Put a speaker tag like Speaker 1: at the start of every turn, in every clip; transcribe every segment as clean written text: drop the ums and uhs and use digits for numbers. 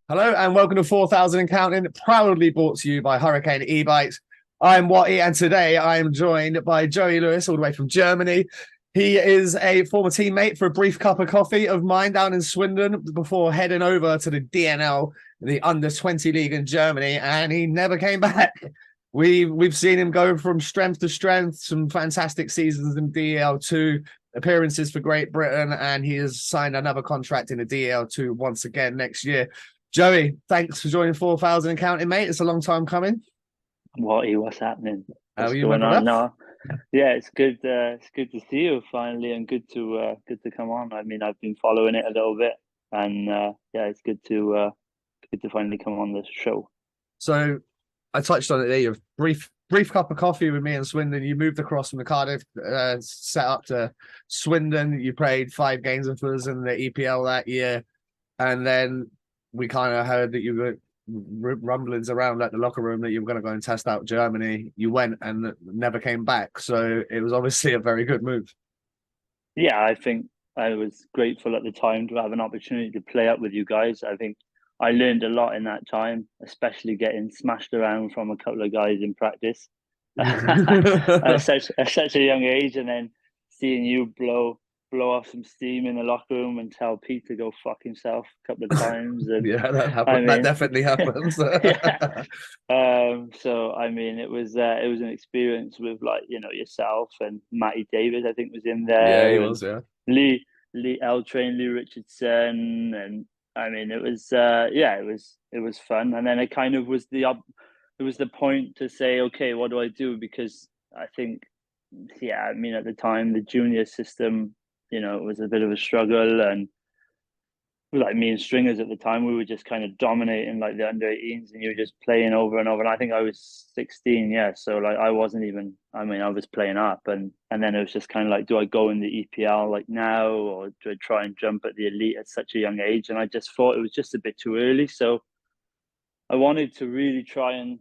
Speaker 1: Hello and welcome to 4000 and Counting, proudly brought to you by Hurricane E-Bikes. I'm Watty and today I am joined by Joey Lewis all the way from Germany. He is a former teammate for a brief cup of coffee of mine down in Swindon before heading over to the DNL, the under-20 league in Germany, and he never came back. We've seen him go from strength to strength, some fantastic seasons in DL2, appearances for Great Britain, and he has signed another contract in the DL2 once again next year. Joey, thanks for joining 4000 and Counting, mate. It's a long time coming.
Speaker 2: What's happening?
Speaker 1: How
Speaker 2: What's
Speaker 1: are you,
Speaker 2: going
Speaker 1: man?
Speaker 2: on?
Speaker 1: Enough?
Speaker 2: No, yeah, it's good. It's good to see you finally, and good to come on. I mean, I've been following it a little bit, and yeah, it's good to finally come on this show.
Speaker 1: So I touched on it there. Your brief cup of coffee with me in Swindon. You moved across from the Cardiff, set up to Swindon. You played 5 games with us in the EPL that year, and then we kind of heard that you were rumblings around at the locker room that you were going to go and test out Germany. You went and never came back. So it was obviously a very good move.
Speaker 2: Yeah, I think I was grateful at the time to have an opportunity to play up with you guys. I think I learned a lot in that time, especially getting smashed around from a couple of guys in practice at such a young age, and then seeing you blow off some steam in the locker room and tell Pete to go fuck himself a couple of times. And
Speaker 1: Yeah, that
Speaker 2: I
Speaker 1: happened. That
Speaker 2: mean,
Speaker 1: definitely happens.
Speaker 2: yeah. So I mean, it was an experience with, like, yourself and Matty Davis, I think, was in
Speaker 1: Yeah, he
Speaker 2: there, and
Speaker 1: was. Yeah.
Speaker 2: Lee Lee L Train, Lee Richardson, and I mean, it was yeah, it was fun. And then it kind of was it was the point to say, okay, what do I do? Because I think, yeah, I mean, at the time the junior system, it was a bit of a struggle, and like me and Stringers at the time, we were just kind of dominating like the under 18s, and you were just playing over and over. And I think I was 16, yeah. So like I wasn't even. I mean, I was playing up, and then it was just kind of like, do I go in the EPL like now, or do I try and jump at the elite at such a young age? And I just thought it was just a bit too early. So I wanted to really try and,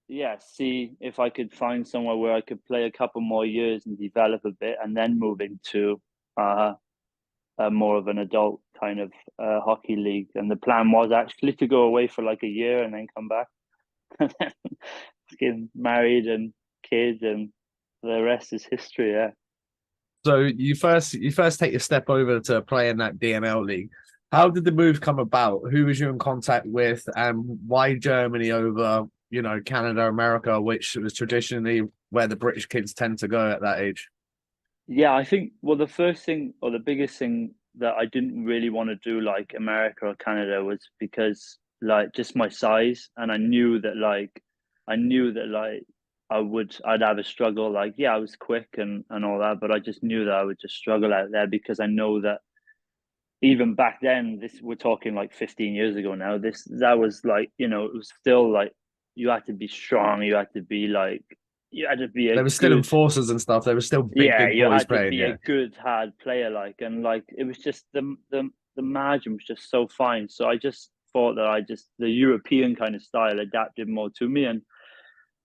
Speaker 2: yeah, see if I could find somewhere where I could play a couple more years and develop a bit, and then move into uh, more of an adult kind of hockey league. And the plan was actually to go away for like a year and then come back, and then get married and kids, and the rest is history. Yeah.
Speaker 1: So you first take your step over to play in that DNL league. How did the move come about? Who was you in contact with, and why Germany over, Canada, America, which was traditionally where the British kids tend to go at that age?
Speaker 2: Yeah, I think, well, the first thing or the biggest thing that I didn't really want to do like America or Canada was because, like, just my size, and I knew that like I'd have a struggle. Like, yeah, I was quick and all that, but I just knew that I would just struggle out there, because I know that even back then, this, we're talking like 15 years ago now, this that was like, it was still like you had to be strong, you had to be a
Speaker 1: They were still
Speaker 2: good,
Speaker 1: enforcers and stuff. They were still big,
Speaker 2: yeah,
Speaker 1: big
Speaker 2: you
Speaker 1: boys
Speaker 2: had to
Speaker 1: playing.
Speaker 2: be a
Speaker 1: Yeah.
Speaker 2: good hard player, like, and like it was just the margin was just so fine. So I just thought that the European kind of style adapted more to me. And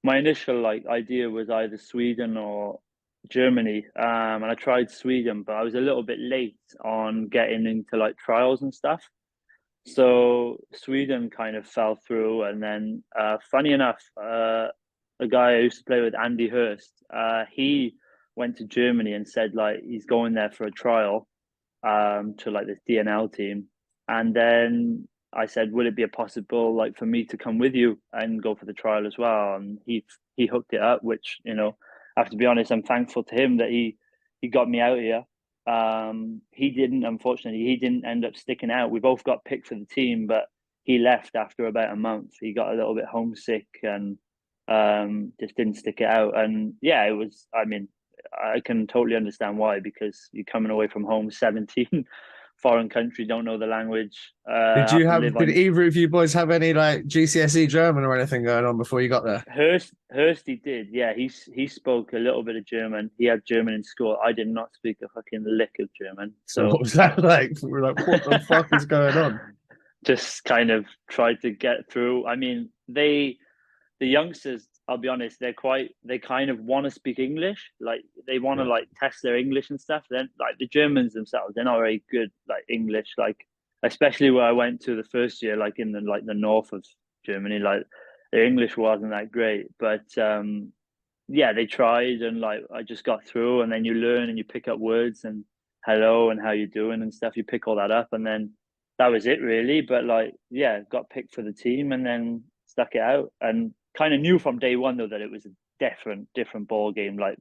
Speaker 2: my initial like idea was either Sweden or Germany. And I tried Sweden, but I was a little bit late on getting into like trials and stuff. So Sweden kind of fell through, and then funny enough, a guy I used to play with, Andy Hurst, he went to Germany and said like he's going there for a trial to like this DNL team, and then I said, would it be a possible like for me to come with you and go for the trial as well? And he hooked it up, which, I have to be honest, I'm thankful to him that he got me out here. Unfortunately, he didn't end up sticking out. We both got picked for the team, but he left after about a month. He got a little bit homesick and just didn't stick it out. And yeah, it was, I mean, I can totally understand why, because you're coming away from home, 17, foreign country, don't know the language, have to live
Speaker 1: Did
Speaker 2: on.
Speaker 1: either of you boys have any like GCSE German or anything going on before you got there?
Speaker 2: Hursty did, yeah. He spoke a little bit of German. He had German in school. I did not speak a fucking lick of German,
Speaker 1: So what
Speaker 2: so
Speaker 1: was that like? We were like, what the fuck is going on?
Speaker 2: just kind of tried to get through. I mean, the youngsters, I'll be honest, they kind of want to speak English. Like they want to
Speaker 1: Yeah.
Speaker 2: like test their English and stuff. Then like the Germans themselves, they're not very good like English. Like especially where I went to the first year, like in the north of Germany, like the English wasn't that great, but yeah, they tried, and like I just got through, and then you learn and you pick up words and hello and how you doing and stuff. You pick all that up, and then that was it really. But like, yeah, got picked for the team and then stuck it out, and kind of knew from day one though that it was a different ball game. Like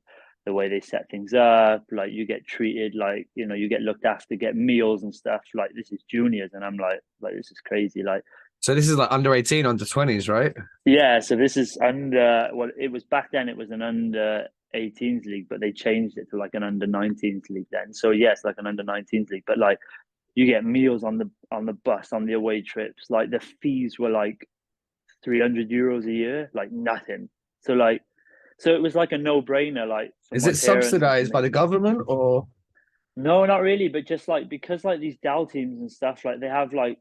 Speaker 2: the way they set things up, like you get treated like, you know, you get looked after, get meals and stuff. Like this is juniors, and I'm like this is crazy. Like,
Speaker 1: So this is like under 18, under 20s, right?
Speaker 2: yeah, so this is under, well, it was back then, it was an under 18s league, but they changed it to like an under 19s league then. So yes, like an under 19s league, but like you get meals on the bus on the away trips. Like the fees were like 300 euros a year, like nothing. So like, so it was like a no brainer, like for
Speaker 1: Is
Speaker 2: my
Speaker 1: it
Speaker 2: parents and for
Speaker 1: subsidized by
Speaker 2: me.
Speaker 1: the government or?
Speaker 2: No, not really, but just like because like these DAL teams and stuff, like they have like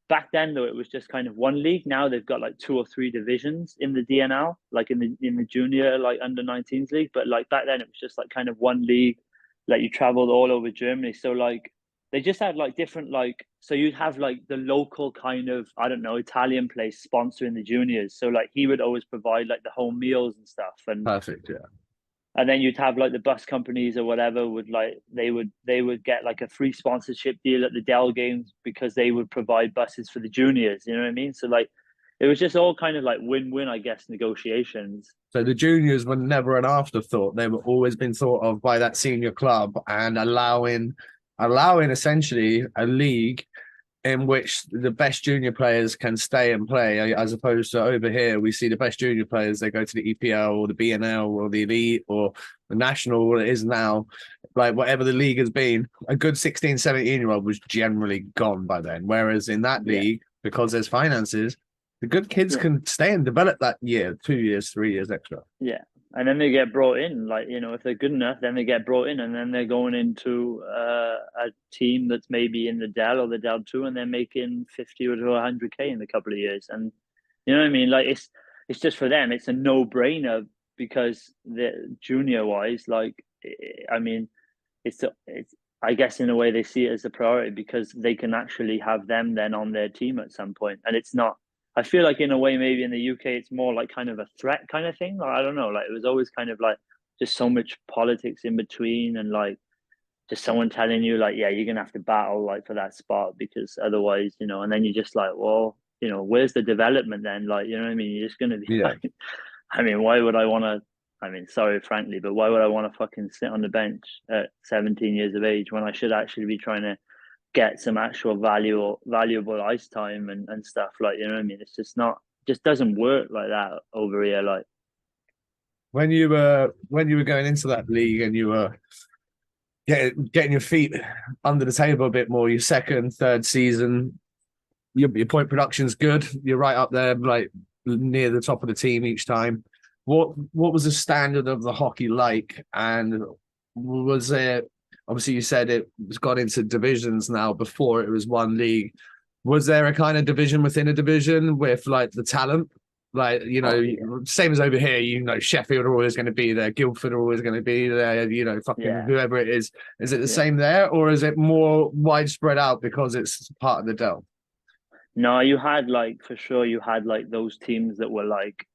Speaker 2: back then though it was just kind of one league. Now they've got like two or three divisions in the DNL, like in the junior like under 19s league. But like back then it was just like kind of one league. Like you traveled all over Germany, so like they just had like different like so you'd have like the local kind of I don't know Italian place sponsoring the juniors. So like he would always provide like the home meals and stuff,
Speaker 1: Perfect, yeah.
Speaker 2: and then you'd have like the bus companies or whatever would like they would get like a free sponsorship deal at the Dell games because they would provide buses for the juniors. You know what I mean? So like it was just all kind of like win-win, I guess, negotiations.
Speaker 1: So the juniors were never an afterthought. They were always been thought of by that senior club and allowing essentially a league in which the best junior players can stay and play, as opposed to over here, we see the best junior players, they go to the EPL or the BNL or the Elite or the National, what it is now, like whatever the league has been, a good 16, 17-year-old was generally gone by then. Whereas in that
Speaker 2: Yeah,
Speaker 1: league, because there's finances, the good kids
Speaker 2: yeah,
Speaker 1: can stay and develop that year, 2 years, 3 years extra.
Speaker 2: yeah. And then they get brought in, like you know, if they're good enough, then they get brought in, and then they're going into a team that's maybe in the Dell or the Dell two, and they're making 50 or to 100K in a couple of years, and you know what I mean? Like it's just for them, it's a no brainer because the junior wise, like I mean, it's I guess in a way they see it as a priority because they can actually have them then on their team at some point, and it's not. I feel like in a way maybe in the UK it's more like kind of a threat kind of thing. Or I don't know, like it was always kind of like just so much politics in between, and like just someone telling you like, yeah, you're gonna have to battle like for that spot because otherwise, you know, and then you're just like, well, you know, where's the development then? Like, you know what I mean? You're just gonna be
Speaker 1: Yeah.
Speaker 2: like, I mean, why would I want to? I mean, sorry, frankly, but why would I want to fucking sit on the bench at 17 years of age when I should actually be trying to get some actual valuable ice time and stuff, like, you know what I mean? It's just not, just doesn't work like that over here. Like,
Speaker 1: When you were going into that league and you were getting your feet under the table a bit more, your second, third season, your point production's good. You're right up there, like near the top of the team each time. What was the standard of the hockey like? And was it obviously you said it was got into divisions now, before it was one league. Was there a kind of division within a division with like the talent? Like,
Speaker 2: oh yeah,
Speaker 1: same as over here, Sheffield are always going to be there, Guildford are always going to be there, fucking
Speaker 2: yeah.
Speaker 1: whoever it is. Is it the
Speaker 2: Yeah.
Speaker 1: same there, or is it more widespread out because it's part of the Dell?
Speaker 2: No, you had like for sure you had like those teams that were like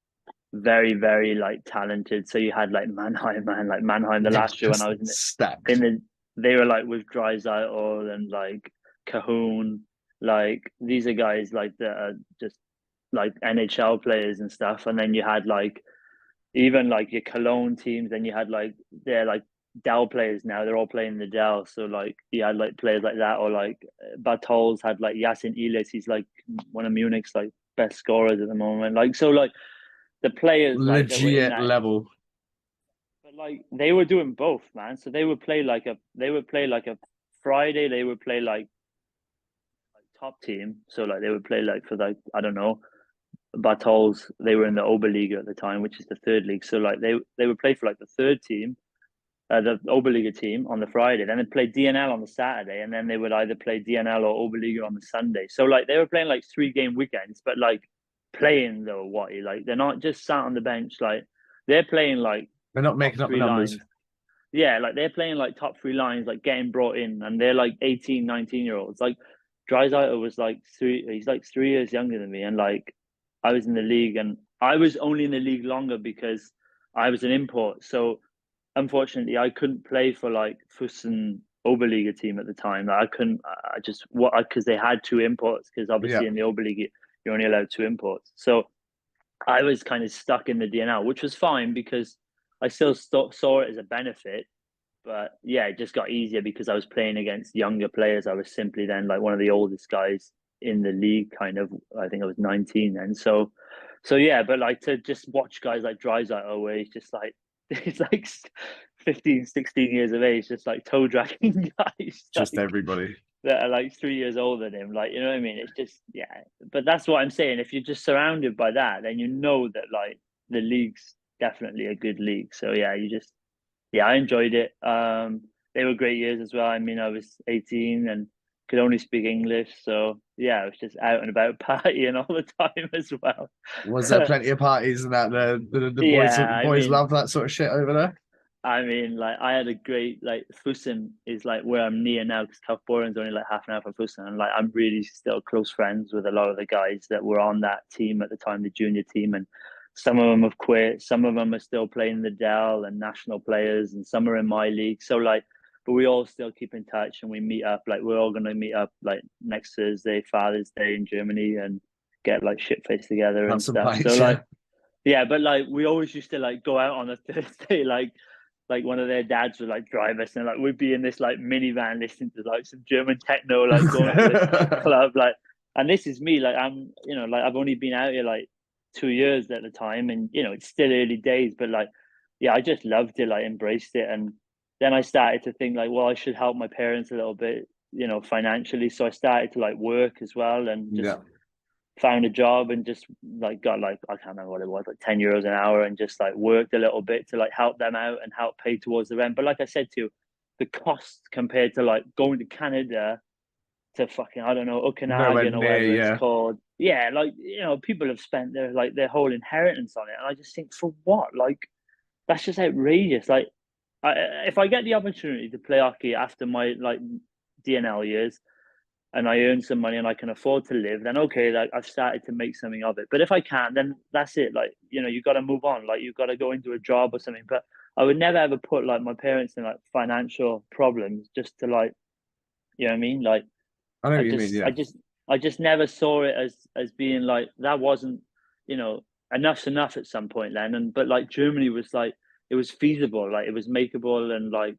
Speaker 2: very, very like talented. So you had like Mannheim, man, like Mannheim the last year when I
Speaker 1: Just
Speaker 2: was in
Speaker 1: stacked.
Speaker 2: the they were like with Drysdale and like Cahoon. Like these are guys like that are just like NHL players and stuff. And then you had like even like your Cologne teams, and you had like they're like Dell players now. They're all playing the Dell. So like you had like players like that, or like Bartol's had like Yasin Ilis. He's like one of Munich's like best scorers at the moment. Like so like the players like that were in
Speaker 1: Legit
Speaker 2: that,
Speaker 1: level.
Speaker 2: but like they were doing both, man. So they would play like a Friday. They would play like top team. So like they would play like for like I don't know Bartels. They were in the Oberliga at the time, which is the third league. So like they would play for like the third team, the Oberliga team on the Friday. Then they'd play DNL on the Saturday, and then they would either play DNL or Oberliga on the Sunday. So like they were playing like 3 game weekends, but like playing though, Watty, like they're not just sat on the bench. Like they're playing like
Speaker 1: They're not
Speaker 2: top
Speaker 1: making up the
Speaker 2: three
Speaker 1: numbers.
Speaker 2: lines. Yeah, like they're playing like top 3 lines, like getting brought in, and they're like 18, 19 year olds. Like Dreisaitl was like he's like 3 years younger than me, and like I was in the league, and I was only in the league longer because I was an import. So unfortunately, I couldn't play for like Fussen Oberliga team at the time. Like, I couldn't. I just because they had two imports. Because obviously in the Oberliga you're only allowed two imports. So I was kind of stuck in the DNL, which was fine because I still saw it as a benefit. But yeah, it just got easier because I was playing against younger players. I was simply then like one of the oldest guys in the league, kind of. I think I was 19 then. So yeah, but like to just watch guys like Drysdale, where he's just like, he's like 15, 16 years of age, just like toe dragging guys.
Speaker 1: Just
Speaker 2: like,
Speaker 1: everybody
Speaker 2: that are like 3 years older than him. Like, you know what I mean? It's just, yeah. But that's what I'm saying. If you're just surrounded by that, then you know that like the league's definitely a good league. So yeah, I enjoyed it. They were great years as well. I mean, I was 18 and could only speak English. So yeah, I was just out and about partying all the time as well.
Speaker 1: was there plenty of parties and that the
Speaker 2: Yeah,
Speaker 1: boys love that sort of shit over there.
Speaker 2: I mean, like I had a great like Fussen is like where I'm near now because Kaufbeuren's only like half an hour from Fussen, and like I'm really still close friends with a lot of the guys that were on that team at the time, the junior team, and some of them have quit, some of them are still playing the Dell and national players, and some are in my league. So like, but we all still keep in touch and we meet up. Like we're all gonna meet up like next Thursday, Father's Day in Germany, and get like shit faced together and stuff.
Speaker 1: Pints,
Speaker 2: so like, yeah, but like we always used to like go out on a Thursday, like one of their dads would like drive us, and like we'd be in this like minivan listening to like some German techno, like going to this like, club, like. And this is me, like I'm, you know, like I've only been out here like 2 years at the time, and you know it's still early days, but like, yeah, I just loved it, like embraced it, and then I started to think like, well, I should help my parents a little bit, you know, financially. So I started to like work as well, and just found a job and just like got like I can't remember what it was, like 10 euros an hour, and just like worked a little bit to like help them out and help pay towards the rent. But like I said to you, the cost compared to like going to Canada to fucking I don't know Okanagan or whatever it's called, yeah, like you know people have spent their whole inheritance on it, and I just think for what? Like that's just outrageous. Like if I get the opportunity to play hockey after my like DNL years, and I earn some money and I can afford to live, then okay, like I've started to make something of it. But if I can't, then that's it. Like, you know, you got to move on. Like you've got to go into a job or something. But I would never ever put like my parents in like financial problems just to like, you know what I mean? Like,
Speaker 1: I know what you mean. Yeah.
Speaker 2: I just never saw it as being like that wasn't, you know, enough's enough at some point then. And but like Germany was like it was feasible, like it was makeable, and like.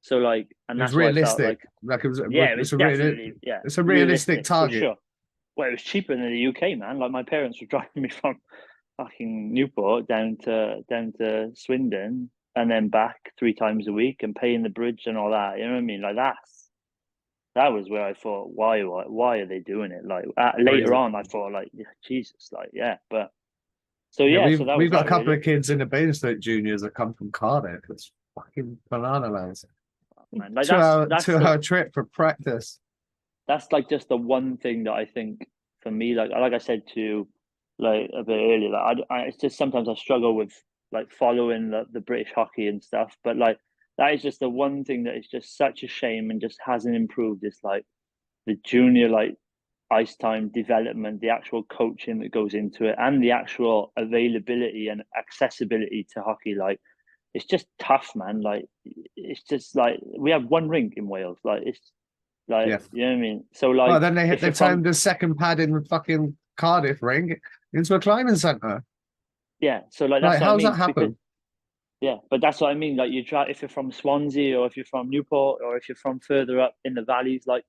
Speaker 2: So like, and that's
Speaker 1: realistic.
Speaker 2: Like it was, yeah, it was definitely, yeah,
Speaker 1: it's a realistic target.
Speaker 2: For sure. Well, it was cheaper than the UK, man. Like my parents were driving me from fucking Newport down to Swindon and then back 3 times a week and paying the bridge and all that. You know what I mean? Like that was where I thought, why are they doing it? Like later on, I thought like, yeah, Jesus, like yeah, but. So yeah, so
Speaker 1: we've got a couple of kids in the Bainstoke juniors that come from Cardiff. It's fucking banana lands.
Speaker 2: Man. Like
Speaker 1: 2-hour trip for practice.
Speaker 2: That's like just the one thing that I think for me, like I said to you, like a bit earlier, like it's just sometimes I struggle with like following the British hockey and stuff, but like that is just the one thing that is just such a shame and just hasn't improved. Is like the junior like ice time development, the actual coaching that goes into it, and the actual availability and accessibility to hockey. Like it's just tough, man. Like it's just like we have one rink in Wales. Like it's like you know what I mean. So like,
Speaker 1: well, then they turned the second pad in the fucking Cardiff rink into a climbing centre.
Speaker 2: Yeah, so like that's
Speaker 1: how's that happen?
Speaker 2: Yeah, but that's what I mean. Like you try if you're from Swansea or if you're from Newport or if you're from further up in the valleys, like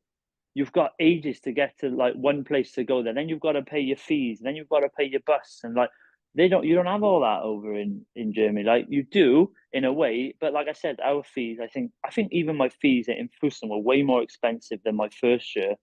Speaker 2: you've got ages to get to like one place to go there. Then you've got to pay your fees, and then you've got to pay your bus, and like. You don't have all that over in Germany. Like you do in a way, but like I said, our fees, I think even my fees in Fussen were way more expensive than my first year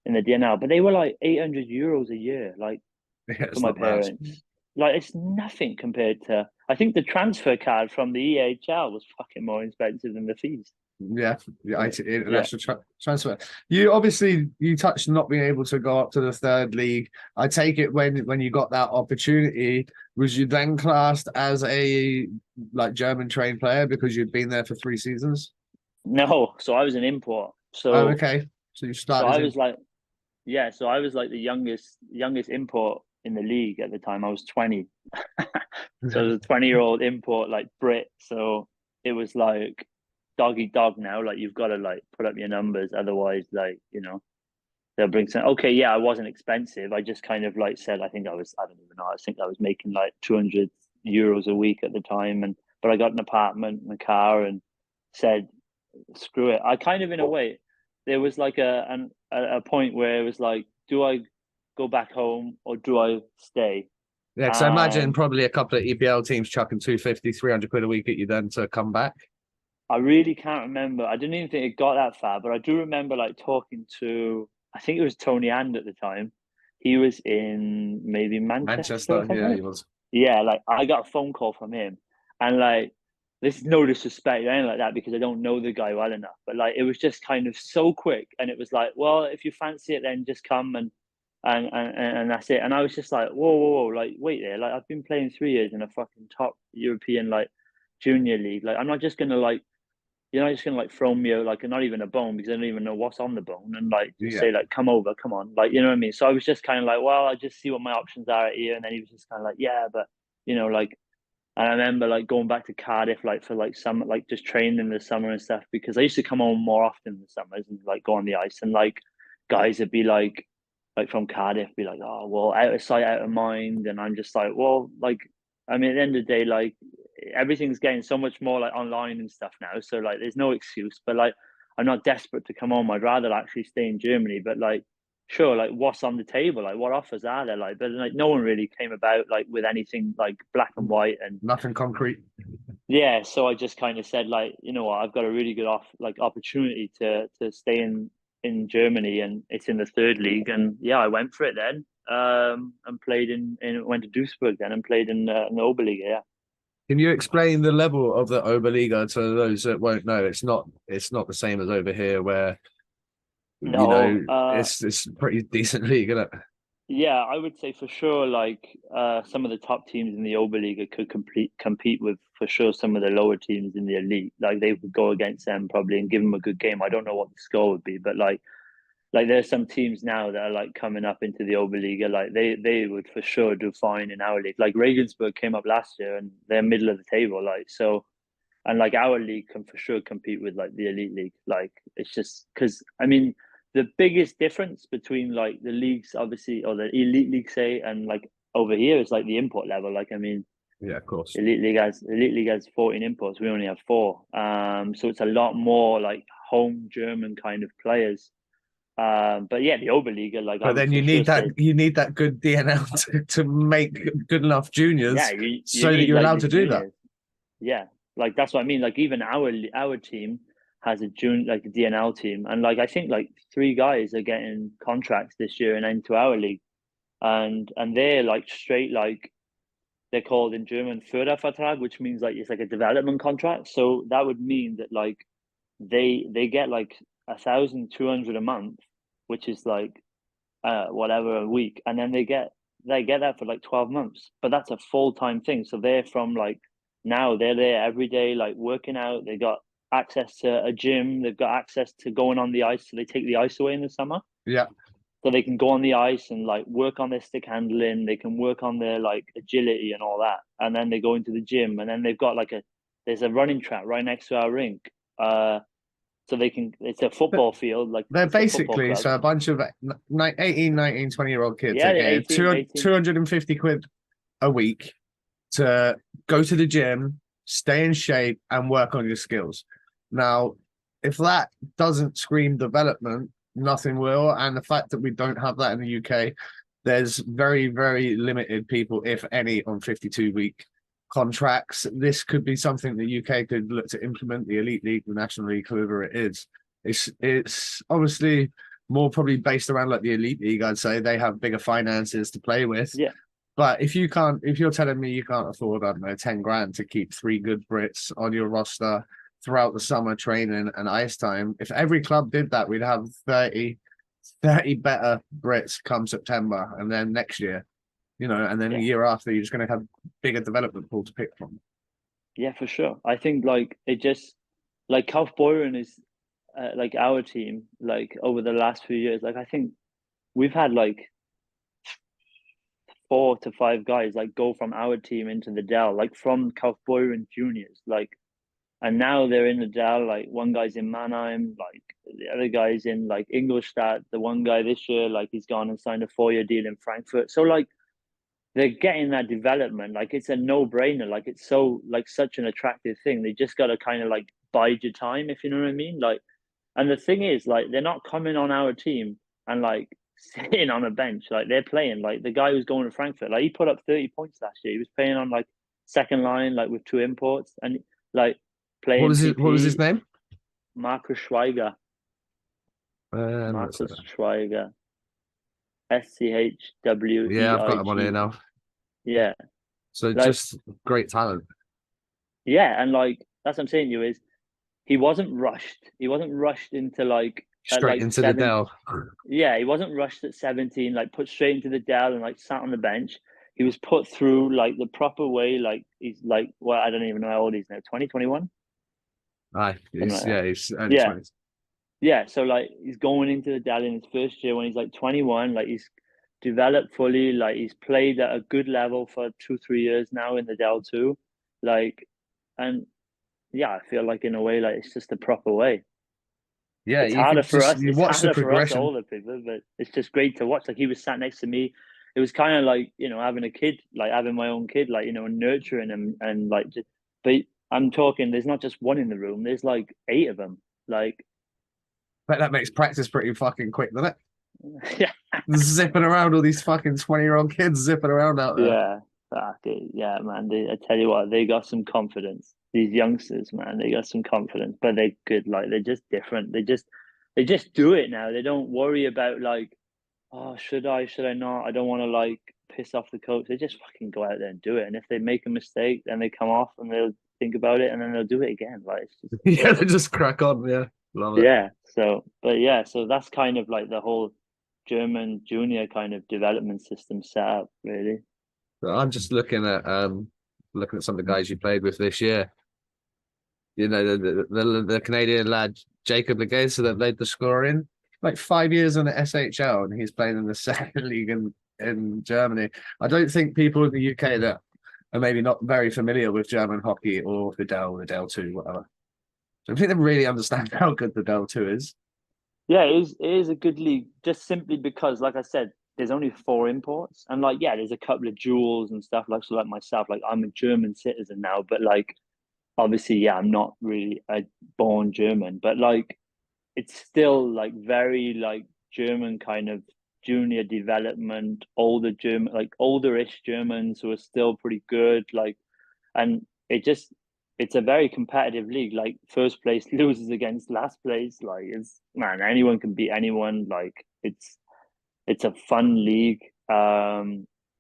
Speaker 2: in the DNL, but they were like 800 euros a year, like for my parents. Much. Like it's nothing compared to, I think the transfer card from the EIHL was fucking more expensive than the fees.
Speaker 1: Yeah, international transfer. You touched not being able to go up to the third league. I take it when you got that opportunity, was you then classed as a like German trained player because you'd been there for 3 seasons?
Speaker 2: No, so I was an import. So
Speaker 1: okay, so you started.
Speaker 2: So I was like, yeah, so I was like the youngest import in the league at the time. I was 20. So I was a 20-year-old import, like Brit. So it was like dog eat dog now. Like you've got to like put up your numbers, otherwise, like they'll bring some. Okay, yeah, I wasn't expensive. I just kind of like said, I think I don't even know. I think I was making like 200 euros a week at the time, but I got an apartment and a car, and said, screw it. I kind of, in a way, there was like a point where it was like, do I go back home or do I stay?
Speaker 1: Yeah, so imagine
Speaker 2: And
Speaker 1: probably a couple of EPL teams chucking 250, 300 quid a week at you then to come back.
Speaker 2: I really can't remember. I didn't even think it got that far, but I do remember like talking to, I think it was Tony And at the time. He was in maybe Manchester or
Speaker 1: Manchester, yeah,
Speaker 2: something.
Speaker 1: he was.
Speaker 2: Yeah, like I got a phone call from him, and like this is no disrespect or anything like that because I don't know the guy well enough, but like it was just kind of so quick, and it was like, well, if you fancy it, then just come and that's it. And I was just like, whoa, like wait there, like I've been playing 3 years in a fucking top European like junior league, like I'm not just gonna like you're not just gonna like throw me like not even a bone because I don't even know what's on the bone and like just
Speaker 1: Yeah.
Speaker 2: say like come over, come on, like you know what I mean. So I was just kind of like, well, I just see what my options are here, and then he was just kind of like, yeah, but like, and I remember like going back to Cardiff like for like summer, like just training in the summer and stuff because I used to come home more often in the summers and like go on the ice and like guys would be like from Cardiff be like, oh well, out of sight, out of mind, and I'm just like, well, like I mean, at the end of the day, like everything's getting so much more like online and stuff now. So like, there's no excuse. But like, I'm not desperate to come home. I'd rather actually stay in Germany. But like, sure, like what's on the table? Like, what offers are there? Like, but like, no one really came about like with anything like black and white. And
Speaker 1: Nothing concrete.
Speaker 2: yeah, so I just kind of said like, you know what, I've got a really good opportunity to stay in Germany, and it's in the third league, and yeah, I went for it then. And played in went to Duisburg then and played in the Oberliga. Yeah.
Speaker 1: Can you explain the level of the Oberliga to those that won't know? It's not the same as over here where
Speaker 2: No,
Speaker 1: it's pretty decent league, isn't it?
Speaker 2: yeah, I would say for sure, like some of the top teams in the Oberliga could compete with for sure some of the lower teams in the elite. Like they would go against them probably and give them a good game. I don't know what the score would be, but like there's some teams now that are like coming up into the Oberliga. Like they would for sure do fine in our league. Like Regensburg came up last year and they're middle of the table. Like so, and like our league can for sure compete with like the elite league. Like it's just because I mean the biggest difference between like the leagues obviously or the elite league say and like over here is like the import level. Like I mean
Speaker 1: Yeah, of course.
Speaker 2: elite league has 14 imports. We only have four. So it's a lot more like home German kind of players. But yeah, the Oberliga, like I
Speaker 1: But
Speaker 2: would
Speaker 1: then
Speaker 2: for sure say,
Speaker 1: you need that good DNL to make good enough
Speaker 2: yeah,
Speaker 1: juniors
Speaker 2: you
Speaker 1: so that
Speaker 2: need
Speaker 1: you're
Speaker 2: like
Speaker 1: allowed
Speaker 2: the
Speaker 1: to do that.
Speaker 2: juniors. Yeah, like that's what I mean. Like even our team has a June like a DNL team, and like I think like three guys are getting contracts this year and into our league, and they're like straight like they're called in German Fördervertrag, which means like it's like a development contract. So that would mean that like they get like 1,200 a month, which is like whatever a week, and then they get that for like 12 months. But that's a full-time thing. So they're from like now they're there every day, like working out. They got access to a gym. They've got access to going on the ice. So they take the ice away in the summer,
Speaker 1: Yeah.
Speaker 2: so they can go on the ice and like work on their stick handling. They can work on their like agility and all that. And then they go into the gym, and then they've got like there's a running track right next to our rink. So they can, it's a football field, like
Speaker 1: They're
Speaker 2: it's a football
Speaker 1: basically
Speaker 2: club.
Speaker 1: so a bunch of 18, 19, 20-year-old kids
Speaker 2: Yeah,
Speaker 1: are
Speaker 2: they're
Speaker 1: getting
Speaker 2: 18.
Speaker 1: 250 quid a week to go to the gym, stay in shape, and work on your skills. Now, if that doesn't scream development, nothing will. And the fact that we don't have that in the UK, there's very, very limited people, if any, on 52-week contracts. This could be something the UK could look to implement, the Elite League, the National League, whoever it is. It's obviously more probably based around like the Elite League, I'd say. They have bigger finances to play with.
Speaker 2: Yeah,
Speaker 1: But if you're telling me you can't afford, I don't know, 10 grand to keep three good Brits on your roster throughout the summer training and ice time, if every club did that, we'd have 30 better Brits come September. And then next year, and then
Speaker 2: yeah,
Speaker 1: the year after, you're just going to have bigger development pool to pick from.
Speaker 2: yeah, for sure. I think like it just like Kaufbeuren is like our team, like over the last few years. Like I think we've had like 4 to 5 guys like go from our team into the Dell, like from Kaufbeuren juniors, like, and now they're in the Dell. Like one guy's in Mannheim, like the other guy's in like Ingolstadt. The one guy this year, like he's gone and signed a 4-year deal in Frankfurt. So like they're getting that development. Like it's a no-brainer. Like it's so like such an attractive thing. They just got to kind of like bide your time, if you know what I mean. Like, and the thing is, like they're not coming on our team and like sitting on a bench. Like they're playing. Like the guy who's going to Frankfurt, like he put up 30 points last year. He was playing on like second line, like with 2 imports, and like playing.
Speaker 1: What was his name?
Speaker 2: Marcus Schweiger. Marcus Schweiger. SCHWEIG.
Speaker 1: Yeah, I've got him on here now.
Speaker 2: Yeah.
Speaker 1: So like, just great talent.
Speaker 2: Yeah, and like that's what I'm saying to you is he wasn't rushed. He wasn't rushed into like
Speaker 1: straight into the Dell.
Speaker 2: Yeah, he wasn't rushed at 17, like put straight into the Dell and like sat on the bench. He was put through like the proper way. Like he's like, well, I don't even know how old he's now. 2021.
Speaker 1: Aye, he's early
Speaker 2: 20s. Yeah, so like he's going into the Dell in his first year when he's like 21. Like he's developed fully. Like he's played at a good level for 2-3 years now in the Dell too. Like, and yeah, I feel like in a way, like it's just the proper way.
Speaker 1: Yeah,
Speaker 2: it's harder for us.
Speaker 1: You watch the progression.
Speaker 2: Older people, but it's just great to watch. Like he was sat next to me. It was kind of like, you know, having a kid, like having my own kid, like, you know, nurturing him and like just. But I'm talking. There's not just one in the room. There's like 8 of them. Like.
Speaker 1: But that makes practice pretty fucking quick, doesn't it?
Speaker 2: Yeah.
Speaker 1: Zipping around, all these fucking 20-year-old kids zipping around out there.
Speaker 2: Yeah. Yeah, man. I tell you what, they got some confidence. These youngsters, man, they got some confidence, but they're good. Like they're just different. They just do it now. They don't worry about like, oh, should I not? I don't want to like piss off the coach. They just fucking go out there and do it. And if they make a mistake, then they come off and they'll think about it and then they'll do it again. Like it's just
Speaker 1: yeah, they just crack on. Yeah, love it.
Speaker 2: Yeah. So that's kind of like the whole German junior kind of development system set up, really.
Speaker 1: I'm just looking at some of the guys you played with this year. You know, the Canadian lad Jacob Legace that led the scoring, like 5 years in the SHL, and he's playing in the second league in Germany. I don't think people in the UK that are maybe not very familiar with German hockey or the Dell 2, whatever. I don't think they really understand how good the Dell 2 is.
Speaker 2: Yeah, it is a good league, just simply because, like I said, there's only 4 imports, and like, yeah, there's a couple of jewels and stuff. Like, so like myself, like I'm a German citizen now, but like, obviously, yeah, I'm not really a born German, but like, it's still like very like German kind of junior development, older German, like olderish Germans who are still pretty good, like, and it's a very competitive league. Like first place loses against last place. Like it's, man, anyone can beat anyone. Like it's a fun league.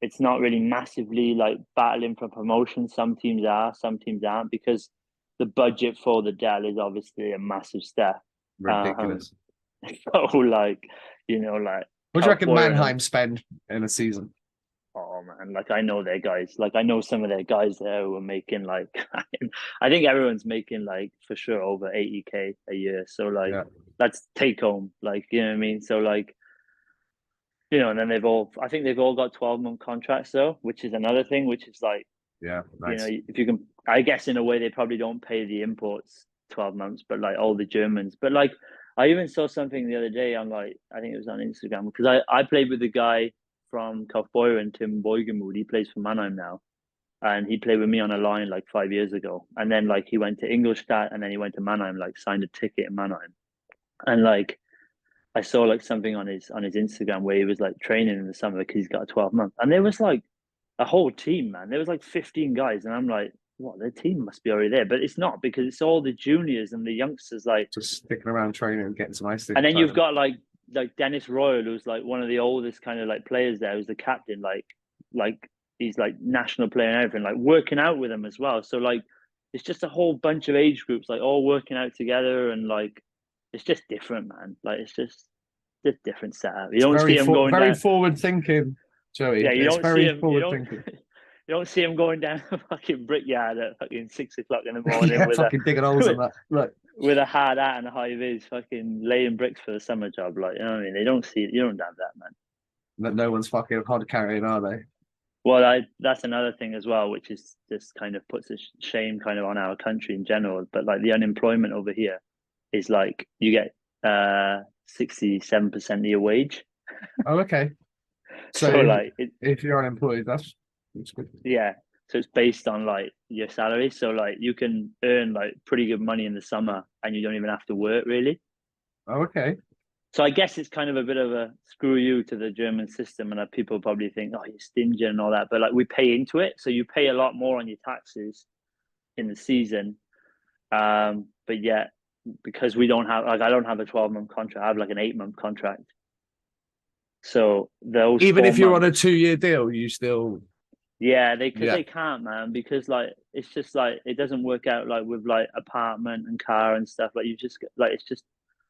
Speaker 2: It's not really massively like battling for promotion. Some teams are, some teams aren't, because the budget for the Dell is obviously a massive step.
Speaker 1: Ridiculous.
Speaker 2: So like, you know, like
Speaker 1: what do you reckon Mannheim spend in a season?
Speaker 2: Oh man, like I know their guys. Like I know some of their guys there who are making like I think everyone's making like for sure over 80K a year. So like that's take home. Like, you know what I mean? So like, you know, and then I think they've all got 12-month contracts though, which is another thing, which is like,
Speaker 1: yeah, nice.
Speaker 2: You know, if you can, I guess in a way they probably don't pay the imports 12 months, but like all the Germans. But like I even saw something the other day on like, I think it was on Instagram, because I played with the guy from Kaufbeuren, Tim Boygemuth. He plays for Mannheim now, and he played with me on a line like 5 years ago. And then like he went to Ingolstadt, and then he went to Mannheim, like signed a ticket in Mannheim. And like I saw like something on his Instagram where he was like training in the summer because he's got a 12-month, and there was like a whole team, man. There was like 15 guys, and I'm like, what? Their team must be already there, but it's not, because it's all the juniors and the youngsters, like
Speaker 1: just sticking around training and getting some ice.
Speaker 2: And then you've got like Dennis Royal, who's like one of the oldest kind of like players there, who's the captain, like he's like national player and everything, like working out with them as well. So like it's just a whole bunch of age groups like all working out together, and like it's just different, man. Like it's just different setup. You don't see him going
Speaker 1: very
Speaker 2: down.
Speaker 1: forward thinking, Joey.
Speaker 2: Yeah, you
Speaker 1: it's
Speaker 2: don't
Speaker 1: very
Speaker 2: see him.
Speaker 1: Forward thinking.
Speaker 2: You don't see him going down a fucking brickyard at fucking 6 o'clock in the morning
Speaker 1: yeah,
Speaker 2: with
Speaker 1: fucking digging holes in that. Right.
Speaker 2: With a hard hat and a high vis, fucking laying bricks for the summer job. Like, you know what I mean? You don't have that, man.
Speaker 1: No one's fucking hard carrying, are they?
Speaker 2: Well, that's another thing as well, which is just kind of puts a shame kind of on our country in general. But like the unemployment over here is like you get 67% of your wage.
Speaker 1: Oh, okay. So
Speaker 2: So like it,
Speaker 1: if you're unemployed, that's good.
Speaker 2: yeah. So it's based on like your salary. So like you can earn like pretty good money in the summer and you don't even have to work really.
Speaker 1: Oh, okay.
Speaker 2: So I guess it's kind of a bit of a screw you to the German system, and people probably think, oh, you're stingy and all that. But like we pay into it, so you pay a lot more on your taxes in the season. But yet, because we don't have, like, I don't have a 12-month contract. I have like an 8-month contract. So those
Speaker 1: Even
Speaker 2: four
Speaker 1: if you're on a
Speaker 2: months,
Speaker 1: 2-year deal, you still,
Speaker 2: yeah, because
Speaker 1: yeah.
Speaker 2: they can't, man, because like it's just like it doesn't work out like with like apartment and car and stuff. Like you just like it's just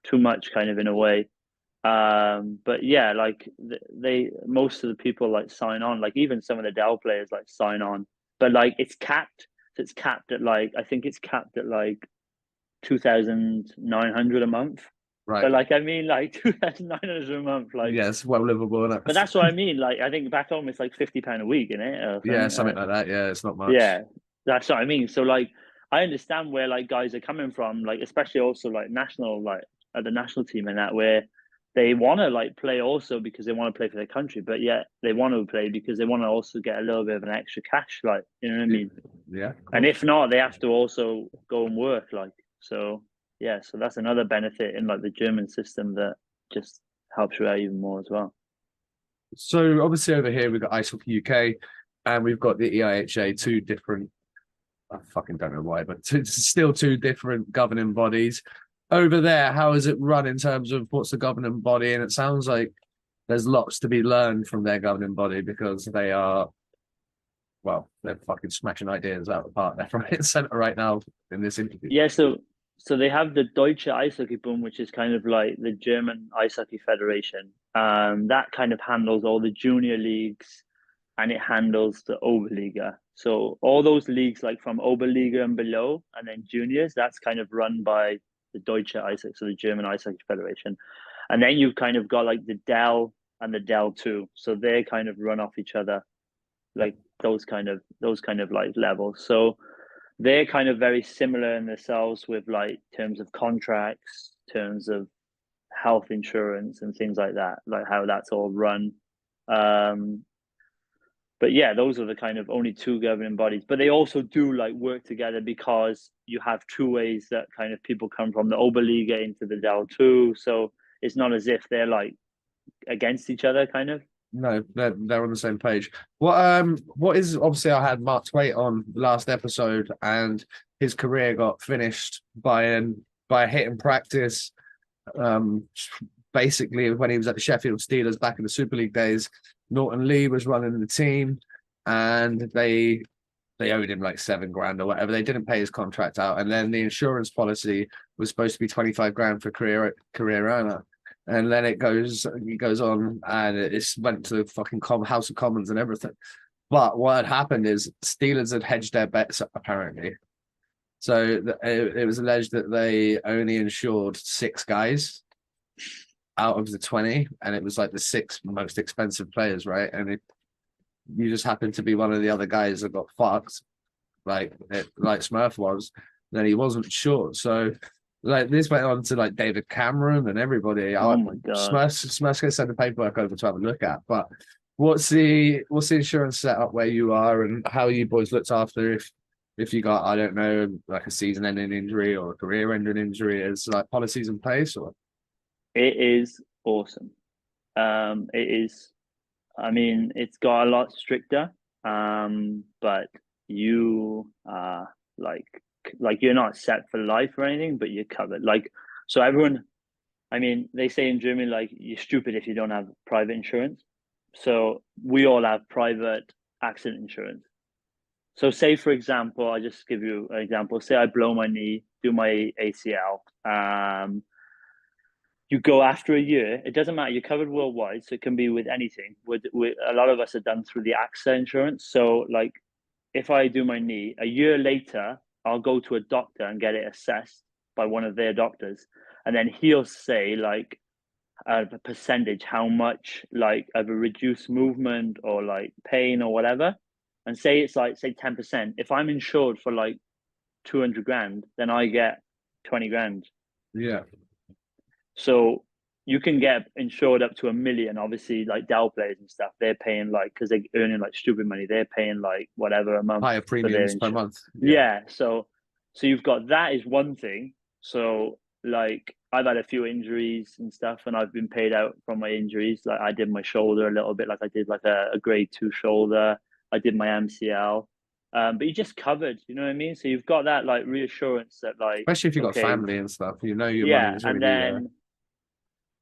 Speaker 2: too much kind of in a way. But yeah, like they most of the people like sign on, like even some of the Dell players like sign on, but like it's capped. So it's capped at like I think it's capped at like 2,900 a month.
Speaker 1: Right.
Speaker 2: But like I mean like 2,900 a month, like
Speaker 1: Yes, well livable.
Speaker 2: but that's what I mean. Like I think back home it's like £50 a week, isn't it? Or
Speaker 1: Yeah,
Speaker 2: something.
Speaker 1: something like that. Yeah, it's not much.
Speaker 2: Yeah, that's what I mean. So like I understand where like guys are coming from, like especially also like national like at the national team and that where they want to like play also because they want to play for their country, but yet they want to play because they want to also get a little bit of an extra cash, like you know what I mean.
Speaker 1: Yeah, of
Speaker 2: And
Speaker 1: course.
Speaker 2: if not, they have to also go and work, like so. Yeah, so that's another benefit in like the German system that just helps you out even more as well.
Speaker 1: So obviously over here we've got IHUK UK and we've got the EIHA, two different, I fucking don't know why, but still two different governing bodies. Over there, how is it run in terms of what's the governing body? And it sounds like there's lots to be learned from their governing body because they are, well, they're fucking smashing ideas out of the park left, right, and center right now in this interview.
Speaker 2: Yeah, so they have the Deutsche Eishockeybund, which is kind of like the German ice hockey federation. That kind of handles all the junior leagues and it handles the Oberliga. So all those leagues like from Oberliga and below and then juniors, that's kind of run by the Deutsche Eishockey, so the German Ice Hockey Federation. And then you've kind of got like the Dell and the Dell 2. So they kind of run off each other, like those kind of like levels. So they're kind of very similar in themselves with like terms of contracts, terms of health insurance and things like that, like how that's all run. Um, but yeah, those are the kind of only two governing bodies. But they also do like work together because you have two ways that kind of people come from the Oberliga into the Dell 2. So it's not as if they're like against each other, kind of.
Speaker 1: No, they're on the same page. What is obviously I had Mark Twaite on the last episode, and his career got finished by a hit in practice. Um, Basically when he was at the Sheffield Steelers back in the Super League days, Norton Lee was running the team, and they owed him like 7 grand or whatever. They didn't pay his contract out, and then the insurance policy was supposed to be 25 grand for career owner. And then he goes on, and it's went to the fucking House of Commons and everything. But what had happened is Steelers had hedged their bets apparently. So it was alleged that they only insured 6 guys out of the 20, and it was like the 6 most expensive players, right? And you just happened to be one of the other guys that got fucked, like Smurf was, then he wasn't sure. So like this went on to like David Cameron and everybody.
Speaker 2: Oh my god.
Speaker 1: Smurf's gonna send the paperwork over to have a look at. But what's the insurance setup where you are, and how you boys looked after if you got, I don't know, like a season-ending injury or a career-ending injury? Is like policies in place or?
Speaker 2: It is awesome. It is. I mean, it's got a lot stricter. But you are like you're not set for life or anything, but you're covered. Like so, everyone. I mean, they say in Germany, like you're stupid if you don't have private insurance. So we all have private accident insurance. So, say for example, I just give you an example. Say I blow my knee, do my ACL. You go after a year. It doesn't matter. You're covered worldwide, so it can be with anything. With a lot of us are done through the AXA insurance. So, like, if I do my knee, a year later, I'll go to a doctor and get it assessed by one of their doctors, and then he'll say like, a percentage, how much like of a reduced movement or like pain or whatever, and say it's like say 10%. If I'm insured for like 200 grand, then I get 20 grand.
Speaker 1: Yeah.
Speaker 2: So you can get insured up to 1 million. Obviously, like Dell players and stuff, they're paying like, because they're earning like stupid money, they're paying like whatever a month
Speaker 1: Higher
Speaker 2: for their
Speaker 1: premiums per month.
Speaker 2: Yeah. So you've got that is one thing. So like I've had a few injuries and stuff, and I've been paid out from my injuries. Like I did my shoulder a little bit, like I did like a grade 2 shoulder. I did my MCL. But you just covered, you know what I mean? So you've got that like reassurance that like,
Speaker 1: Especially if you've got
Speaker 2: okay,
Speaker 1: family and stuff, you know your money
Speaker 2: yeah,
Speaker 1: is going
Speaker 2: and
Speaker 1: to be there.
Speaker 2: then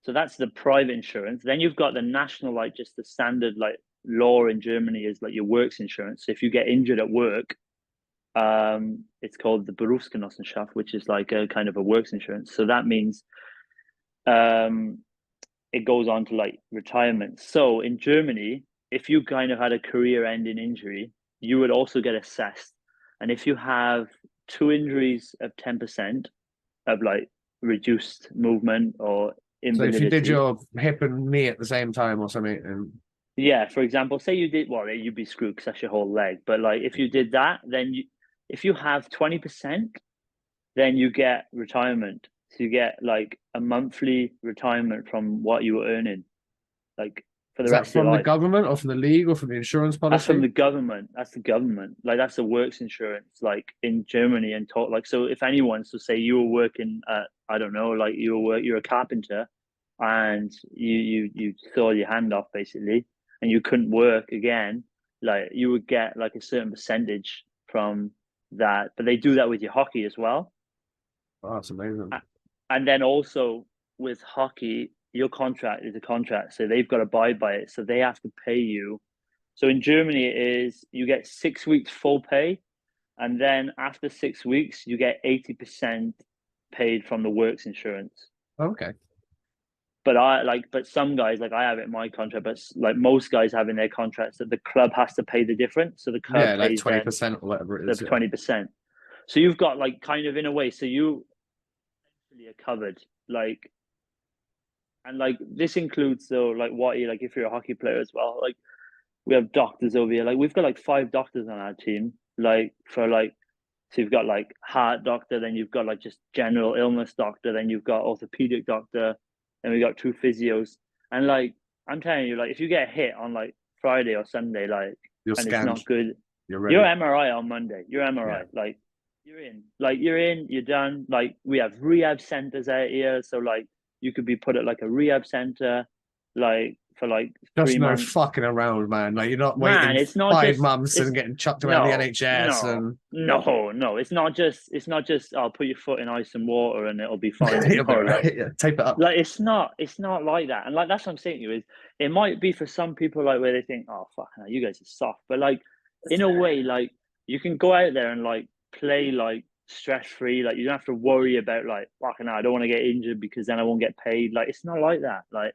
Speaker 2: so that's the private insurance. Then you've got the national, like just the standard like law in Germany is like your works insurance. So if you get injured at work, it's called the Berufsgenossenschaft, which is like a kind of a works insurance. So that means it goes on to like retirement. So in Germany, if you kind of had a career-ending injury, you would also get assessed. And if you have 2 injuries of 10% of like reduced movement or
Speaker 1: So if you did
Speaker 2: invalidity.
Speaker 1: your hip and knee at the same time or something, and
Speaker 2: Yeah, for example, say you did, well, you'd be screwed because that's your whole leg. But like if you did that, then if you have 20%, then you get retirement. So you get like a monthly retirement from what you were earning, like for the
Speaker 1: is that
Speaker 2: rest of your
Speaker 1: from the
Speaker 2: life.
Speaker 1: government or from the league or from the insurance
Speaker 2: That's from
Speaker 1: policy?
Speaker 2: the government. That's the government. Like that's the works insurance, like in Germany and talk like so. If anyone, so say you were working at, I don't know, like you're a carpenter, and you tore your hand off basically, and you couldn't work again, like you would get like a certain percentage from that. But they do that with your hockey as well.
Speaker 1: Oh, that's amazing.
Speaker 2: And then also with hockey, your contract is a contract, so they've got to abide by it. So they have to pay you. So in Germany, it is you get 6 weeks full pay, and then after 6 weeks, you get 80% paid from the works insurance.
Speaker 1: Okay.
Speaker 2: But some guys, like I have it in my contract, but like most guys have in their contracts that the club has to pay the difference. So the club
Speaker 1: Yeah, like
Speaker 2: pays them
Speaker 1: 20% or whatever it
Speaker 2: the
Speaker 1: is. Yeah.
Speaker 2: 20%. So you've got like kind of in a way, so you are covered. Like and like this includes though like Watty, like if you're a hockey player as well, like we have doctors over here. Like we've got like 5 doctors on our team. Like for like so you've got like heart doctor, then you've got like just general illness doctor, then you've got orthopedic doctor, then we got 2 physios. And like I'm telling you, like if you get hit on like Friday or Sunday, like
Speaker 1: You're
Speaker 2: and it's
Speaker 1: scanned.
Speaker 2: not good,
Speaker 1: You're
Speaker 2: you're
Speaker 1: ready.
Speaker 2: MRI on Monday. You're MRI.
Speaker 1: Yeah.
Speaker 2: Like you're in, you're done. Like we have rehab centers out here. So like you could be put at like a rehab center, like for like
Speaker 1: Just
Speaker 2: three
Speaker 1: no
Speaker 2: months.
Speaker 1: fucking around, man. Like you're not
Speaker 2: Man,
Speaker 1: waiting
Speaker 2: it's not
Speaker 1: 5 months
Speaker 2: it's
Speaker 1: and getting chucked around the
Speaker 2: no,
Speaker 1: NHS
Speaker 2: no,
Speaker 1: and
Speaker 2: no. It's not just I'll put your foot in ice and water and it'll be fine.
Speaker 1: you'll be
Speaker 2: No, like
Speaker 1: right. Yeah, tape it up.
Speaker 2: like it's not like that. And like that's what I'm saying to you is it might be for some people like where they think, oh fuck no, you guys are soft. But like in a way, like you can go out there and like play like stress free. Like you don't have to worry about like fucking hell, I don't want to get injured because then I won't get paid. Like it's not like that. Like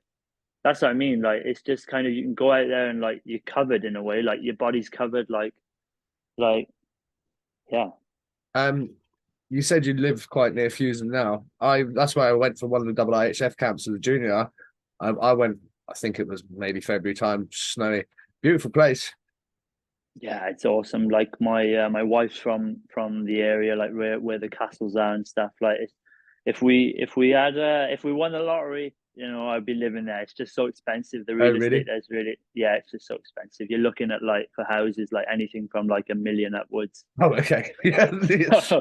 Speaker 2: that's what I mean. Like it's just kind of you can go out there and like you're covered in a way, like your body's covered, like yeah.
Speaker 1: Um, you said you live quite near Fusion now. That's where I went for one of the double IHF camps as a junior. I went. I think it was maybe February time, snowy, beautiful place.
Speaker 2: Yeah, it's awesome. Like my wife's from the area, like where the castles are and stuff. Like if we won the lottery, I'd be living there. It's just so expensive. The
Speaker 1: Oh,
Speaker 2: real estate
Speaker 1: really?
Speaker 2: there's really yeah, it's just so expensive. You're looking at like for houses like anything from like 1 million upwards.
Speaker 1: Oh, okay. Yeah,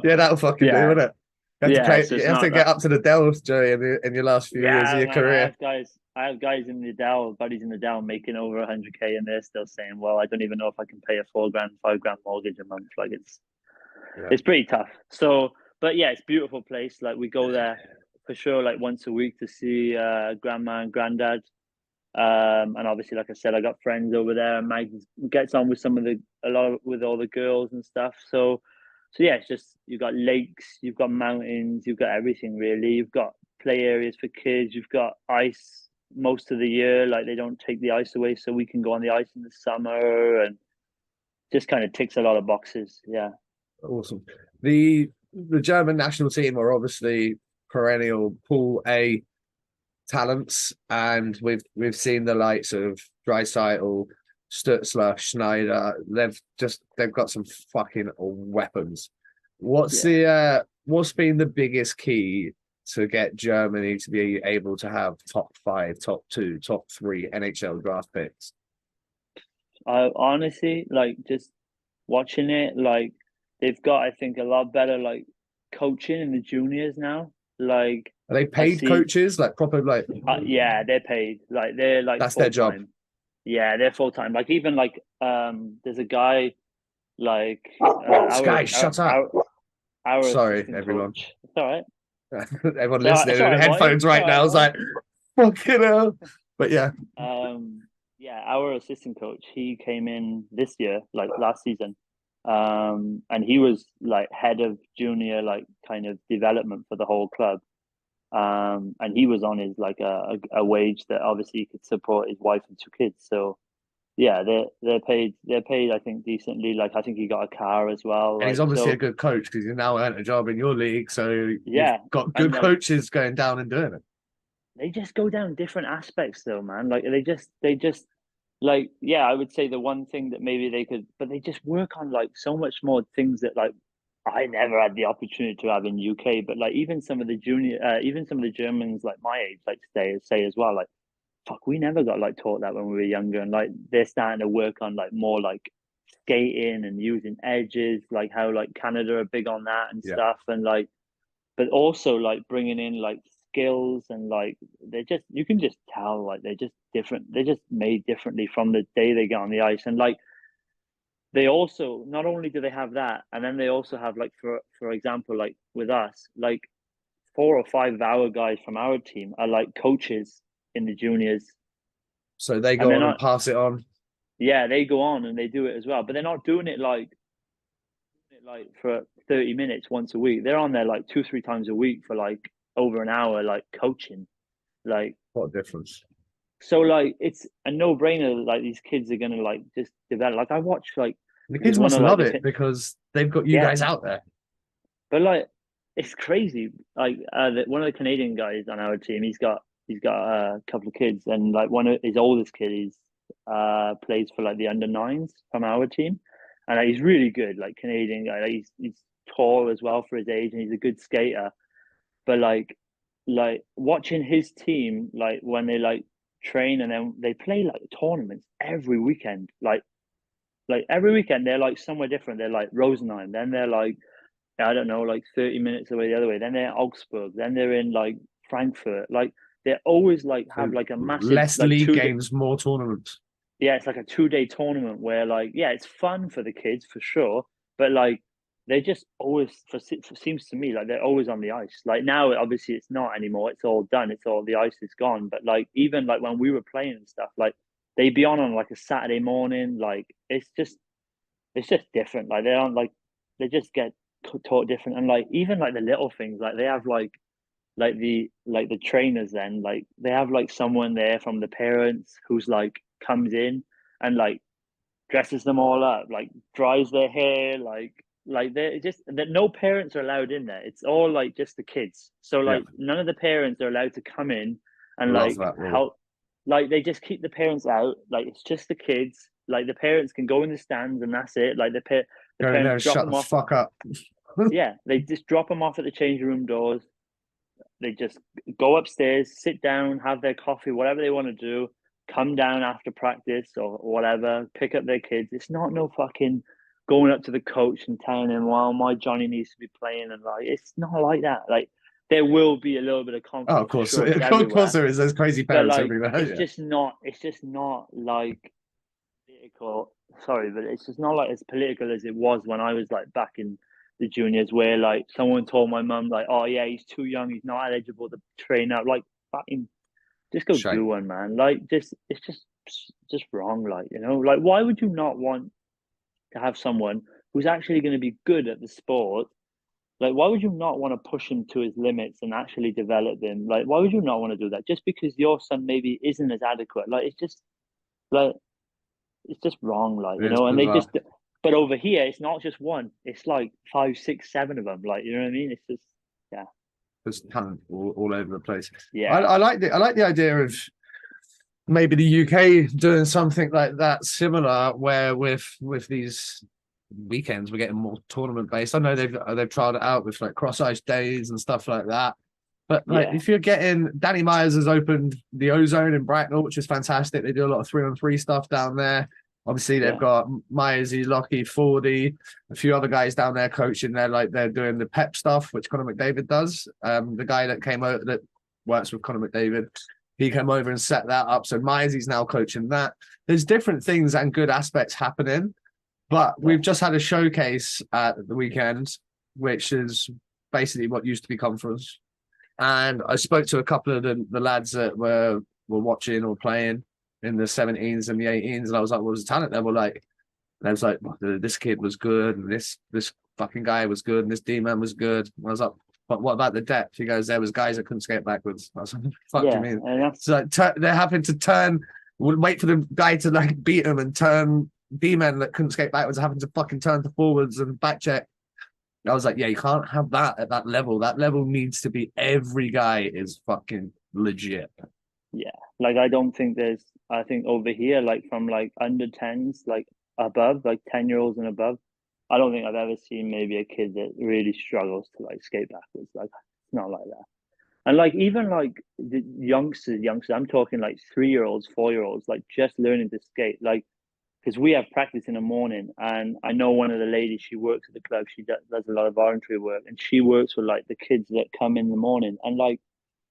Speaker 1: yeah, that'll fucking do,
Speaker 2: Yeah,
Speaker 1: wouldn't it? You have to
Speaker 2: yeah.
Speaker 1: play.
Speaker 2: So
Speaker 1: You
Speaker 2: it's
Speaker 1: have to
Speaker 2: not
Speaker 1: get
Speaker 2: that.
Speaker 1: up to the dells, Joey, in your last few years of
Speaker 2: Yeah,
Speaker 1: your
Speaker 2: man. I
Speaker 1: career.
Speaker 2: have guys. I have guys in the Dell, buddies in the Dell, making over 100K, and they're still saying, "Well, I don't even know if I can pay a 4 grand, 5 grand mortgage a month." Like
Speaker 1: Yeah.
Speaker 2: it's pretty tough. So, but yeah, it's a beautiful place. Like we go there for sure, like once a week to see grandma and granddad. And obviously, like I said, I got friends over there. Mag gets on with a lot with all the girls and stuff. So yeah, it's just you've got lakes, you've got mountains, you've got everything really. You've got play areas for kids. You've got ice most of the year. Like they don't take the ice away, so we can go on the ice in the summer, and just kind of ticks a lot of boxes. Yeah.
Speaker 1: Awesome. The German national team are obviously perennial Pool A talents, and we've seen the likes of Draisaitl, Stutzler, Schneider. They've got some fucking weapons. What's what's been the biggest key to get Germany to be able to have top 5, top 2, top 3 NHL draft picks?
Speaker 2: I honestly like just watching it. Like they've got, I think, a lot better like coaching in the juniors now. Like
Speaker 1: Are they paid coaches, like proper, like?
Speaker 2: Yeah, they're paid. Like they're like
Speaker 1: That's their job.
Speaker 2: Yeah, they're full time. Like even like there's a guy like
Speaker 1: Sky, shut up.
Speaker 2: Our
Speaker 1: Sorry, everyone.
Speaker 2: coach. It's all right.
Speaker 1: Everyone listening in headphones right now is like, fucking hell. But yeah.
Speaker 2: Yeah, our assistant coach, he came in this year, like last season. And he was like head of junior, like kind of development for the whole club. And he was on his like a wage that obviously could support his wife and 2 kids. So yeah, they're paid I think decently. Like I think he got a car as well.
Speaker 1: And he's obviously a good coach because he's now earned a job in your league. So
Speaker 2: yeah,
Speaker 1: you've got good coaches going down and doing it.
Speaker 2: They just go down different aspects though, man. Like they just like, yeah, I would say the one thing that maybe they could, but they just work on like so much more things that like I never had the opportunity to have in UK. But like even some of the even some of the Germans like my age like say as well, like fuck, we never got like taught that when we were younger, and like they're starting to work on like more like skating and using edges, like how like Canada are big on that and stuff, and like, but also like bringing in like skills and like they're just, you can just tell like they're just different. They're just made differently from the day they get on the ice, and like they also not only do they have that, and then they also have like for example like with us like 4 or 5 of our guys from our team are like coaches in the juniors.
Speaker 1: So they go on and pass it on.
Speaker 2: Yeah, they go on and they do it as well, but they're not doing it like for 30 minutes once a week. They're on there like 2-3 times a week for like over an hour, like coaching. Like
Speaker 1: what a difference.
Speaker 2: So like it's a no-brainer. Like these kids are gonna like just develop. Like I watch like
Speaker 1: the kids must love it because they've got you guys out there.
Speaker 2: But like it's crazy. Like one of the Canadian guys on our team, he's got a couple of kids, and like one of his oldest kids plays for like the under-9s from our team, and he's really good. Like Canadian guy, like, he's tall as well for his age, and he's a good skater. But like watching his team, like when they like train and then they play like tournaments every weekend, like every weekend they're like somewhere different. They're like Rosenheim, then they're like, I don't know, like 30 minutes away the other way. Then they're Augsburg. Then they're in like Frankfurt. Like they're always like have like a massive
Speaker 1: less
Speaker 2: like,
Speaker 1: league games, more tournaments.
Speaker 2: Yeah, it's like a 2-day tournament where like it's fun for the kids for sure, but like they just always seems to me like they're always on the ice. Like now, obviously, it's not anymore. It's all done. It's all the ice is gone. But like even like when we were playing and stuff, like they'd be on like a Saturday morning. Like it's just different. Like they aren't like they just get taught different, and like even like the little things, like they have like the trainers, then like they have like someone there from the parents who's like comes in and like dresses them all up, like dries their hair, like they're just that no parents are allowed in there. It's all like just the kids. So like none of the parents are allowed to come in and like help. Like they just keep the parents out. Like it's just the kids. Like the parents can go in the stands and that's it. Like the parents drop them off.
Speaker 1: Fuck up.
Speaker 2: Yeah, they just drop them off at the changing room doors. They just go upstairs, sit down, have their coffee, whatever they want to do, come down after practice or whatever, pick up their kids. It's not no fucking going up to the coach and telling him, well, my Johnny needs to be playing. And like, it's not like that. Like, there will be a little bit of conflict.
Speaker 1: Oh, of course. Sure, of course there is. There's crazy parents
Speaker 2: like,
Speaker 1: everywhere.
Speaker 2: It's just not like political. Sorry, but it's just not like as political as it was when I was like back in the juniors, where like someone told my mum like, oh yeah, he's too young, he's not eligible to train out. Like fucking just go do one, man. Like it's just wrong. Like, you know, like why would you not want to have someone who's actually going to be good at the sport? Like, why would you not want to push him to his limits and actually develop him? Like, why would you not want to do that? Just because your son maybe isn't as adequate. Like, it's just wrong. Like, you know, and they just. But over here, it's not just one. It's like 5, 6, 7 of them. Like, you know what I mean? It's just, yeah.
Speaker 1: There's talent all over the place.
Speaker 2: Yeah,
Speaker 1: I like the idea of maybe the UK doing something like that, similar, where with these weekends we're getting more tournament based. I know they've tried it out with like cross ice days and stuff like that. But like,
Speaker 2: yeah,
Speaker 1: if you're getting, Danny Myers has opened the Ozone in Bracknell, which is fantastic. They do a lot of 3-on-3 stuff down there. Obviously, they've got Myersy, Lockie, Fordy, a few other guys down there coaching. They're doing the pep stuff, which Conor McDavid does. The guy that came out that works with Conor McDavid, he came over and set that up. So Myersy's now coaching that. There's different things and good aspects happening, but we've just had a showcase at the weekend, which is basically what used to be conference. And I spoke to a couple of the lads that were watching or playing in the 17s and the 18s, and I was like, what was the talent level like? And I was like, this kid was good, and this fucking guy was good, and this D-man was good. And I was like, but what about the depth? He goes, there was guys that couldn't skate backwards. I was like, fuck do you mean? So they're having to wait for the guy to like beat him and turn D-men that couldn't skate backwards, having to fucking turn to forwards and back check. I was like, yeah, you can't have that at that level. That level needs to be every guy is fucking legit.
Speaker 2: Yeah. Like, I think over here, like from like under 10s, like above, like 10-year-olds and above, I don't think I've ever seen maybe a kid that really struggles to like skate backwards. Like, it's not like that. And like, even like the youngsters, I'm talking like 3-year-olds, 4-year-olds, like just learning to skate. Like, because we have practice in the morning, and I know one of the ladies, she works at the club, she does a lot of voluntary work, and she works with like the kids that come in the morning, and like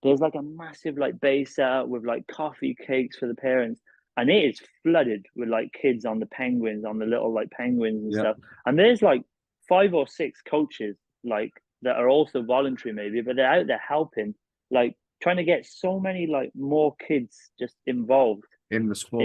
Speaker 2: there's like a massive like base out with like coffee, cakes for the parents, and it is flooded with like kids on the penguins, on the little like penguins and stuff, and there's like 5 or 6 coaches like that are also voluntary maybe, but they're out there helping, like trying to get so many like more kids just involved
Speaker 1: in the sport.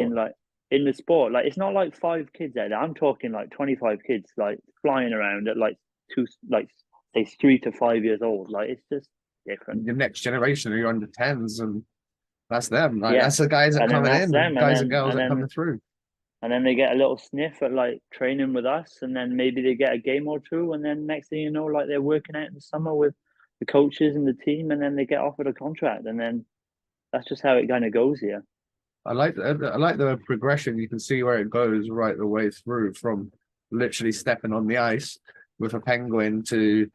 Speaker 2: In the sport. Like, it's not like 5 kids out there. I'm talking like 25 kids like flying around at like say 3 to 5 years old. Like, it's just different.
Speaker 1: The next generation are your under 10s, and that's them. Like, that's the guys that are coming in, the guys and girls that are coming through.
Speaker 2: And then they get a little sniff at like training with us, and then maybe they get a game or two, and then next thing you know, like they're working out in the summer with the coaches and the team, and then they get offered a contract, and then that's just how it kind of goes here.
Speaker 1: I like the progression. You can see where it goes right the way through, from literally stepping on the ice with a penguin to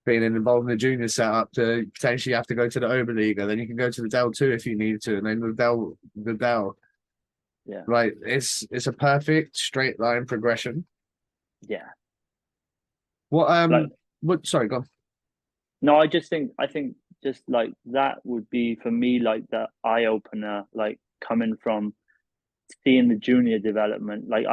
Speaker 1: being involved in the junior setup to potentially have to go to the Oberliga. Then you can go to the Dell 2 if you need to, and then the Dell.
Speaker 2: Yeah,
Speaker 1: like it's a perfect straight line progression.
Speaker 2: Yeah.
Speaker 1: What? Sorry, go on.
Speaker 2: No, I think just like that would be for me like the eye opener, like coming from seeing the junior development. Like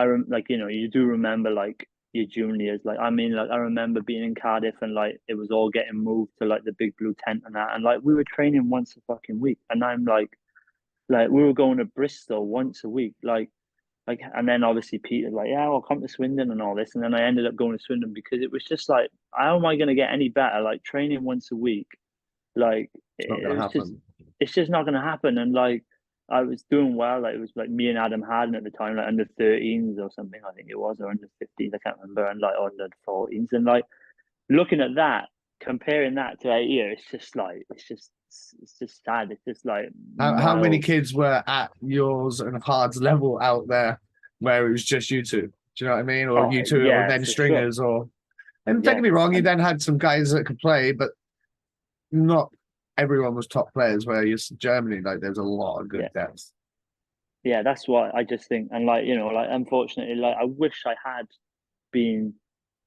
Speaker 2: you do remember like your juniors. Like, I mean, like I remember being in Cardiff, and like it was all getting moved to like the big blue tent and that, and like we were training once a fucking week, and I'm like we were going to Bristol once a week, like, and then obviously Peter's like, yeah, I'll come to Swindon and all this, and then I ended up going to Swindon because it was just like, how am I going to get any better? Like, training once a week, like it's just not going to happen. And like, I was doing well. Like, it was like me and Adam Harden at the time, like under 13s or something, I think it was, or under 15s, I can't remember, and like under 14s. And like looking at that, comparing that to 8 years, it's just sad. It's just like
Speaker 1: how many kids were at yours and Hard's level out there where it was just you two? Do you know what I mean? Or you two, or then stringers, or and don't get me wrong, you then had some guys that could play, but not everyone was top players. Where you're Germany, like there's a lot of good depth.
Speaker 2: Yeah, that's what I just think. And like, like unfortunately, like I wish I had been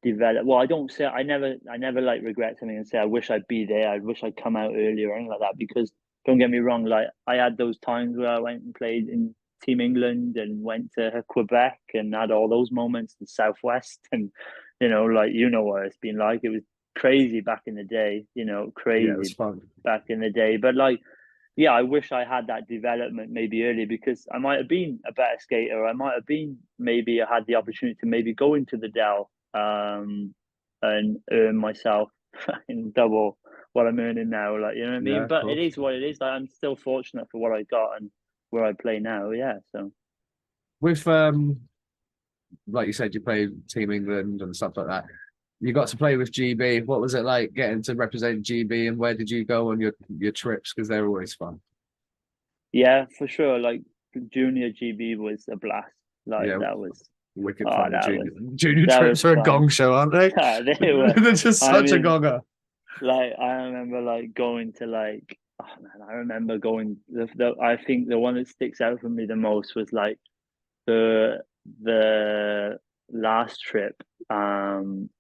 Speaker 2: developed. Well, I never like regret something and say I wish I'd be there. I wish I'd come out earlier or anything like that, because don't get me wrong, like I had those times where I went and played in Team England and went to Quebec and had all those moments in Southwest, and like what it's been like. It was crazy back in the day, crazy
Speaker 1: it was fun
Speaker 2: back in the day. But like, yeah, I wish I had that development maybe early, because I might have been a better skater. I might have been, maybe I had the opportunity to maybe go into the Dell and earn myself in double what I'm earning now. Like, you know what I mean? But it is what it is. Like, I'm still fortunate for what I got and where I play now. Yeah. So
Speaker 1: with like you said, you play Team England and stuff like that. You got to play with GB. What was it like getting to represent GB, and where did you go on your trips? Because they're always fun.
Speaker 2: Yeah, for sure. Like junior GB was a blast. Like
Speaker 1: Yeah,
Speaker 2: that was
Speaker 1: wicked
Speaker 2: oh
Speaker 1: fun. The
Speaker 2: that was
Speaker 1: junior
Speaker 2: that
Speaker 1: trips
Speaker 2: was
Speaker 1: are a
Speaker 2: fun.
Speaker 1: gong show, aren't they?
Speaker 2: They were.
Speaker 1: They're just
Speaker 2: I
Speaker 1: such a
Speaker 2: mean,
Speaker 1: gonger.
Speaker 2: like I remember like going to like oh man, I remember going the I think the one that sticks out for me the most was like the the last trip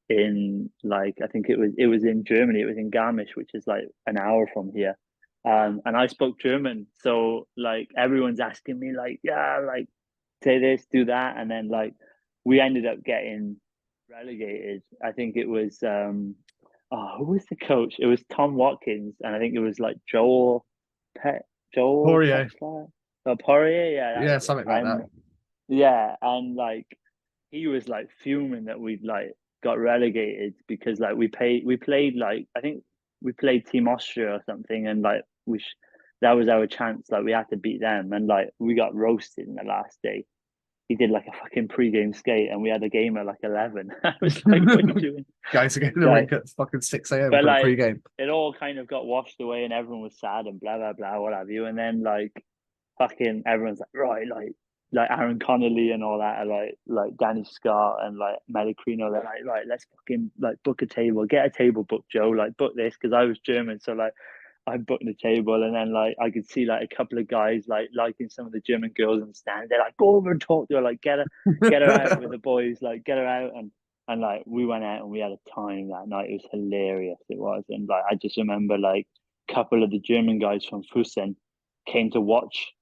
Speaker 2: in like I think it was in Germany, it was in Garmisch, which is like an hour from here. And I spoke German, so like everyone's asking me like yeah like say this do that, and then like we ended up getting relegated. I think it was oh, who was the coach? It was Tom Watkins, and I think it was like Joel
Speaker 1: Poirier.
Speaker 2: Petzler or Poirier. Yeah, that
Speaker 1: Yeah,
Speaker 2: was it.
Speaker 1: something like that.
Speaker 2: And yeah, and like he was like fuming that we'd like got relegated because like we played like I think we played Team Austria or something, and like that was our chance. Like we had to beat them, and like we got roasted in the last day. He did like a fucking pre-game skate, and we had a game at like 11. I was like, "What are you doing?"
Speaker 1: Guys are getting in the
Speaker 2: Like,
Speaker 1: rink at fucking 6 a.m.
Speaker 2: but
Speaker 1: for the
Speaker 2: like
Speaker 1: pre-game.
Speaker 2: it all kind of got washed away, and everyone was sad and blah blah blah, what have you. And then like fucking everyone's like, right, like Aaron Connolly and all that, are like Danny Scott and like Melicrino. They're like, right, let's fucking like book a table, get a table booked, Joe. Like book this because I was German, so like I booked the table, and then like I could see like a couple of guys like liking some of the German girls in the stand. They're like, go over and talk to her, like get her out with the boys, like get her out. And like we went out and we had a time that night. It was hilarious. It was, and like I just remember like a couple of the German guys from Fusen came to watch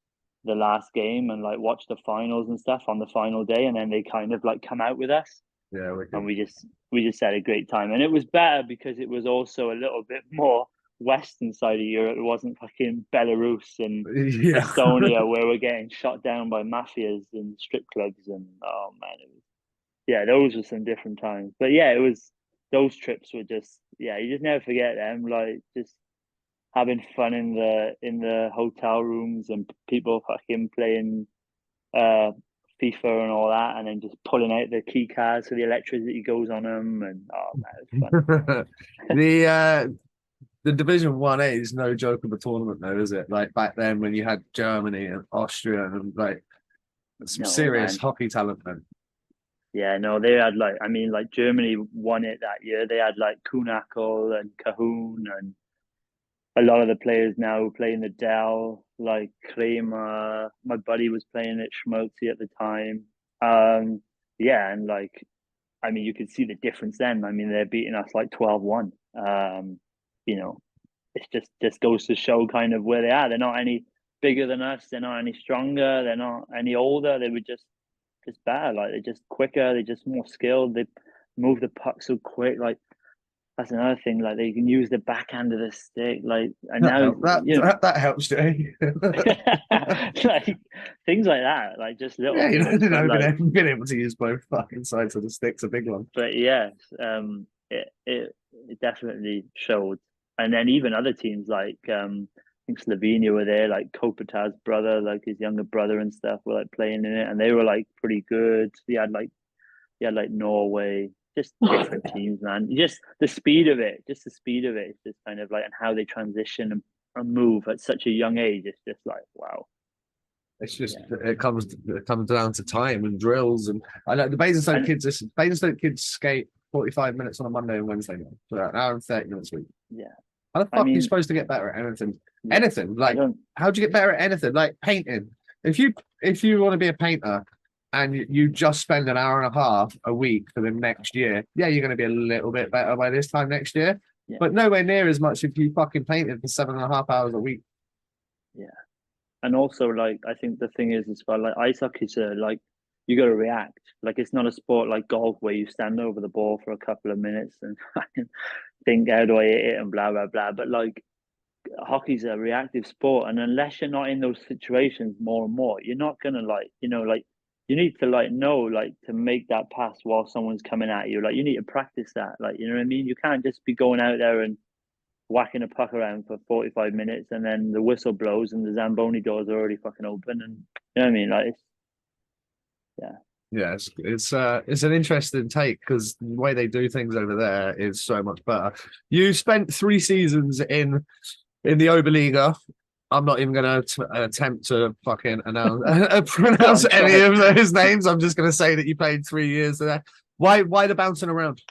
Speaker 2: the last game and like watch the finals and stuff on the final day, and then they kind of like come out with us,
Speaker 1: Yeah,
Speaker 2: and
Speaker 1: wicked.
Speaker 2: we just had a great time. And it was better because it was also a little bit more western side of Europe. It wasn't fucking Belarus and
Speaker 1: Yeah.
Speaker 2: Estonia where we're getting shot down by mafias and strip clubs. And oh man, it was, yeah, those were some different times. But yeah, it was, those trips were just, yeah, you just never forget them. Like just having fun in the hotel rooms and people fucking playing uh FIFA and all that, and then just pulling out the key cards so the electricity goes on them. And oh man, it was fun.
Speaker 1: the the Division 1A is no joke of a tournament though, is it? Like back then when you had Germany and Austria and like some
Speaker 2: No
Speaker 1: serious
Speaker 2: man,
Speaker 1: hockey talent then.
Speaker 2: yeah, no, they had like, I mean, like Germany won it that year. They had like Kunackle and Cahoon and a lot of the players now play in the Dell, like Kramer. My buddy was playing at Schmaltzy at the time. Yeah, and like, I mean, you could see the difference then. I mean, they're beating us like 12-1. You know, it's just goes to show kind of where they are. They're not any bigger than us. They're not any stronger. They're not any older. They were just better. Like they're just quicker. They're just more skilled. They move the puck so quick. Like that's another thing. Like they can use the backhand of the stick. Like and
Speaker 1: That
Speaker 2: now
Speaker 1: helps.
Speaker 2: you know,
Speaker 1: That helps, Jay.
Speaker 2: like things like that. Like just little
Speaker 1: Yeah,
Speaker 2: things. But like,
Speaker 1: being able to use both fucking sides of the stick's a big one.
Speaker 2: but yes, it definitely showed. And then even other teams like I think Slovenia were there, like Kopitar's brother, like his younger brother and stuff were like playing in it, and they were like pretty good. You had like Norway, just different teams, man. Just the speed of it, it's just kind of like and how they transition and move at such a young age. It's just like wow.
Speaker 1: It's just
Speaker 2: Yeah,
Speaker 1: it comes down to time and drills, and I know the Basingstoke
Speaker 2: and
Speaker 1: kids. Basingstoke kids skate 45 minutes on a Monday and Wednesday night, so an hour and 30 minutes a week.
Speaker 2: yeah,
Speaker 1: How the
Speaker 2: I
Speaker 1: fuck are you
Speaker 2: mean,
Speaker 1: supposed to get better at anything?
Speaker 2: yeah,
Speaker 1: Anything
Speaker 2: I
Speaker 1: like
Speaker 2: don't.
Speaker 1: how do you get better at anything? Like painting. If you want to be a painter and you just spend an hour and a half a week for the next year, yeah, you're going to be a little bit better by this time next year,
Speaker 2: Yeah,
Speaker 1: but nowhere near as much if you fucking painted for 7.5 hours a week.
Speaker 2: yeah. And also like I think the thing is as well, like ice hockey is like you got to react. Like it's not a sport like golf where you stand over the ball for a couple of minutes and think how do I hit it and blah blah blah. But like hockey's a reactive sport, and unless you're not in those situations more and more, you're not gonna like like you need to like know like to make that pass while someone's coming at you. Like you need to practice that. Like you know what I mean. You can't just be going out there and whacking a puck around for 45 minutes and then the whistle blows and the Zamboni doors are already fucking open, and you know what I mean? Like it's, yeah.
Speaker 1: Yeah, it's an interesting take because the way they do things over there is so much better. You spent 3 seasons in the Oberliga. I'm not even going to attempt to fucking
Speaker 2: Go
Speaker 1: pronounce
Speaker 2: on,
Speaker 1: any
Speaker 2: try.
Speaker 1: of those names. I'm just going to say that you played 3 years there. Why the bouncing around?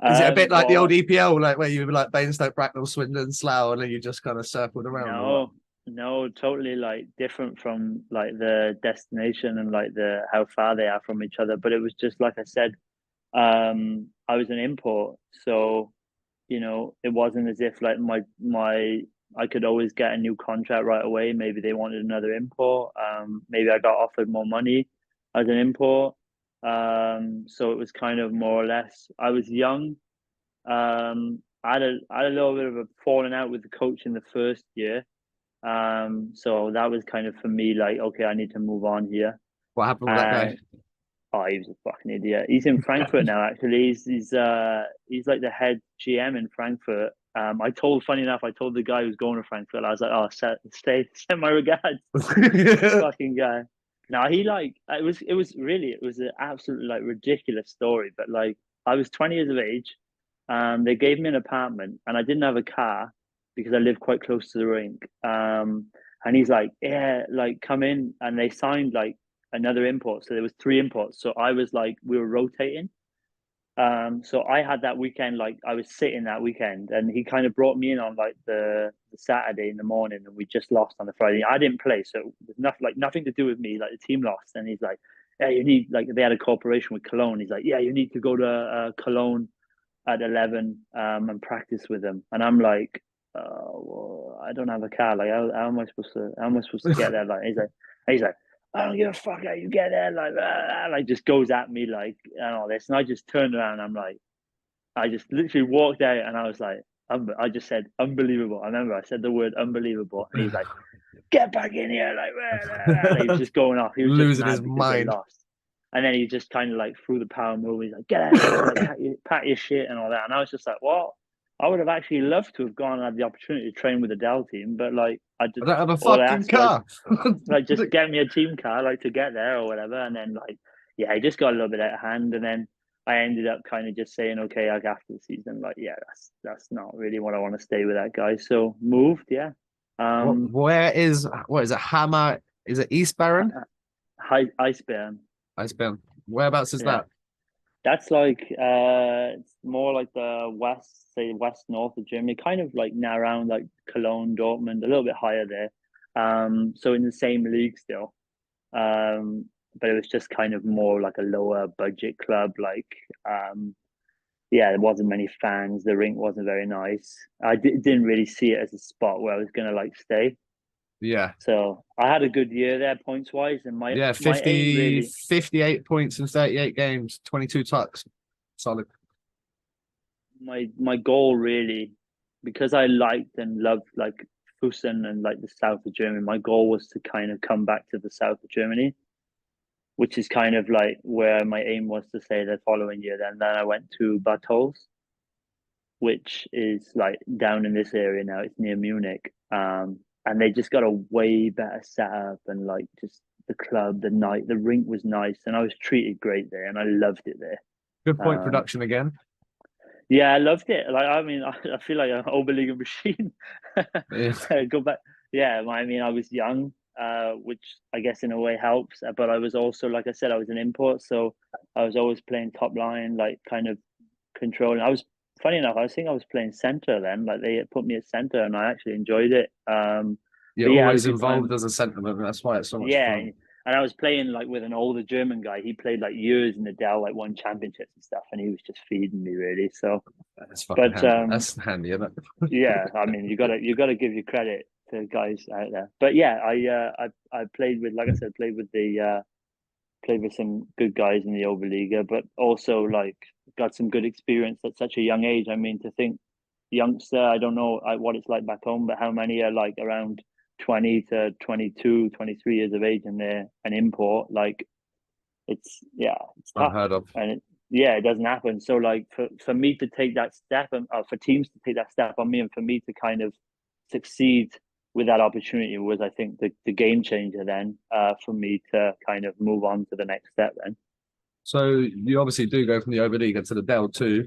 Speaker 1: Is it a bit like the old
Speaker 2: Well,
Speaker 1: EPL, like where you were like Bainstoke, Bracknell, Swindon, Slough, and then you just kind of circled around, or what?
Speaker 2: no, no, totally like different from like the destination and like the how far they are from each other. But it was just like I said, I was an import, so it wasn't as if like my I could always get a new contract right away. Maybe they wanted another import. Maybe I got offered more money as an import. So it was kind of more or less. I was young. I had a little bit of a falling out with the coach in the first year. So that was kind of for me like, okay, I need to move on here.
Speaker 1: What happened with that guy?
Speaker 2: And oh, he was a fucking idiot. He's in Frankfurt now. Actually, he's like the head GM in Frankfurt. Funny enough, I told the guy who's going to Frankfurt. I was like, oh, send my regards. Fucking guy. No, he like it was an absolutely like ridiculous story. But like, I was 20 years of age. They gave me an apartment, and I didn't have a car because I lived quite close to the rink. And he's like, yeah, like come in, and they signed like another import. So there was three imports. So I was like, we were rotating. So I had that weekend, like I was sitting that weekend, and he kind of brought me in on like the Saturday in the morning, and we just lost on the Friday. I didn't play, so there's nothing to do with me. Like the team lost, and he's like, yeah, you need like they had a cooperation with Cologne. He's like, yeah, you need to go to Cologne at 11 and practice with them. And I'm like, well, I don't have a car. Like, how am I supposed to get there? Like, he's like, I don't give a fuck how you get there. Like just goes at me like and all this. And I just turned around. And I'm like, I just literally walked out, and I was like, I just said unbelievable. I remember I said the word unbelievable, and he's like, get back in here, like he was just going off. He was just
Speaker 1: Losing his
Speaker 2: mad because they
Speaker 1: mind.
Speaker 2: lost. And then he just kind of like threw the power move. He's like, get out of here, like pack your shit and all that. And I was just like, what? I would have actually loved to have gone and had the opportunity to train with the Dell team, but like
Speaker 1: I don't have a
Speaker 2: all I
Speaker 1: fucking
Speaker 2: asked was
Speaker 1: car.
Speaker 2: like just get me a team car like to get there or whatever. And then like yeah, he just got a little bit out of hand. And then I ended up kind of just saying, okay, like after the season, like yeah, that's not really what I want to stay with that guy. So moved, yeah.
Speaker 1: What is it? Hammer? Is it East Baron?
Speaker 2: High Iceburn.
Speaker 1: Iceburn. Whereabouts is
Speaker 2: Yeah.
Speaker 1: that?
Speaker 2: That's like it's more like the west, say west north of Germany, kind of like now around like Cologne, Dortmund, a little bit higher there. So in the same league still. But it was just kind of more like a lower budget club. Like yeah, there wasn't many fans. The rink wasn't very nice. Didn't really see it as a spot where I was gonna like stay.
Speaker 1: Yeah.
Speaker 2: So I had a good year there points wise, and
Speaker 1: Yeah,
Speaker 2: my aim really
Speaker 1: 58 points in 38 games, 22 tucks. Solid.
Speaker 2: my goal really, because I liked and loved like Fussen and like the south of Germany, my goal was to kind of come back to the south of Germany, which is kind of like where my aim was to stay the following year. Then I went to Bad Tolz, which is like down in this area now. It's near Munich. And they just got a way better setup and like just the club, the rink was nice, and I was treated great there, and I loved it there.
Speaker 1: Good point
Speaker 2: Um,
Speaker 1: production again.
Speaker 2: Yeah, I loved it. Like, I mean, I feel like an Oberliga machine.
Speaker 1: Yeah.
Speaker 2: Go back. Yeah, I mean, I was young, which I guess in a way helps. But I was also, like I said, I was an import, so I was always playing top line, like kind of controlling. Funny enough, I was playing center then. Like they put me at center, and I actually enjoyed it.
Speaker 1: You're
Speaker 2: But yeah, I had a
Speaker 1: always
Speaker 2: good
Speaker 1: involved
Speaker 2: time.
Speaker 1: as a sentiment. That's why it's so much
Speaker 2: Yeah,
Speaker 1: fun.
Speaker 2: and I was playing like with an older German guy. He played like years in the Dell, like won championships and stuff, and he was just feeding me really. So
Speaker 1: That's fucking
Speaker 2: but
Speaker 1: handy. That's handy, isn't it?
Speaker 2: yeah, I mean, you gotta give you credit to guys out there. But yeah, I played with, like I said, played with some good guys in the Oberliga, but also like got some good experience at such a young age. I mean, to think youngster, I don't know what it's like back home, but how many are like around 20 to 22, 23 years of age and they're an import? Like it's tough,
Speaker 1: Unheard of.
Speaker 2: and yeah, it doesn't happen. So like for me to take that step, and for teams to take that step on me, and for me to kind of succeed with that opportunity was, I think, the game changer then for me to kind of move on to the next step then.
Speaker 1: So you obviously do go from the Oberliga to the Del 2.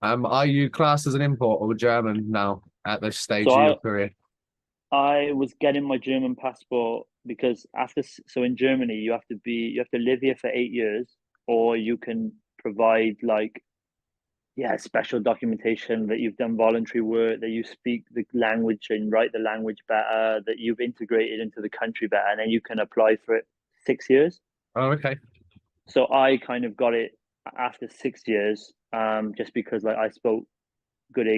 Speaker 1: Are you classed as an import or German now at this stage
Speaker 2: So
Speaker 1: of
Speaker 2: I
Speaker 1: your career?
Speaker 2: I was getting my German passport because so in Germany you have to live here for 8 years, or you can provide like, yeah, special documentation that you've done voluntary work, that you speak the language and write the language better, that you've integrated into the country better, and then you can apply for it 6 years.
Speaker 1: Oh, okay.
Speaker 2: So I kind of got it after 6 years, just because like I spoke good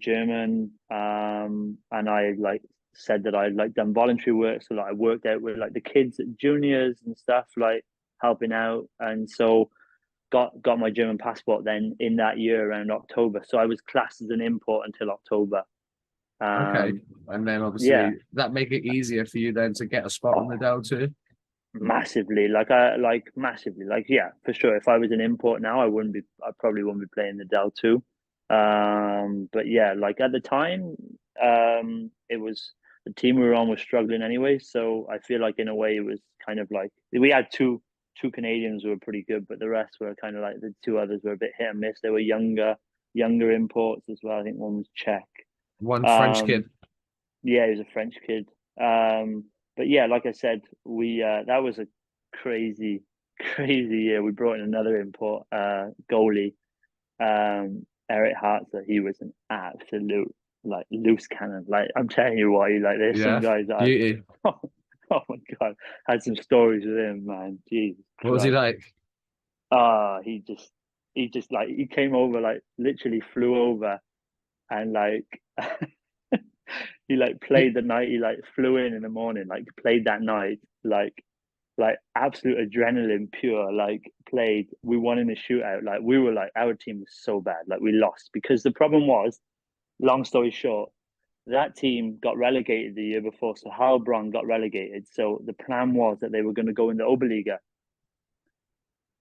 Speaker 2: German, and I like said that I'd like done voluntary work, so like I worked out with like the kids at juniors and stuff, like helping out, and so got my German passport then in that year around October. So I was classed as an import until October.
Speaker 1: Okay. And then
Speaker 2: Yeah,
Speaker 1: obviously that make it easier for you then to get a spot on the Del 2.
Speaker 2: massively. Like massively. Like yeah, for sure. If I was an import now, I probably wouldn't be playing the Del 2. But yeah, like at the time, it was the team we were on was struggling anyway. So I feel like in a way it was kind of like we had two Canadians who were pretty good, but the rest were kind of like the two others were a bit hit and miss. They were younger imports as well. I think one was Czech.
Speaker 1: One French
Speaker 2: Um,
Speaker 1: kid.
Speaker 2: yeah, he was a French kid. But yeah, like I said, we that was a crazy, crazy year. We brought in another import, goalie, Eric Hartzer. He was an absolute like loose cannon. Like I'm telling you what, like there's some
Speaker 1: Yeah.
Speaker 2: guys that
Speaker 1: Beauty.
Speaker 2: oh my god, had some stories with him, man. Jesus
Speaker 1: What was he
Speaker 2: Christ.
Speaker 1: like?
Speaker 2: He just like he came over, like literally flew over, and like he like played the night. He like flew in the morning, like played that night, like absolute adrenaline pure. Like played. We won in a shootout. Like we were like our team was so bad. Like we lost because the problem was, long story short, that team got relegated the year before. So Heilbronn got relegated. So the plan was that they were going to go in the Oberliga.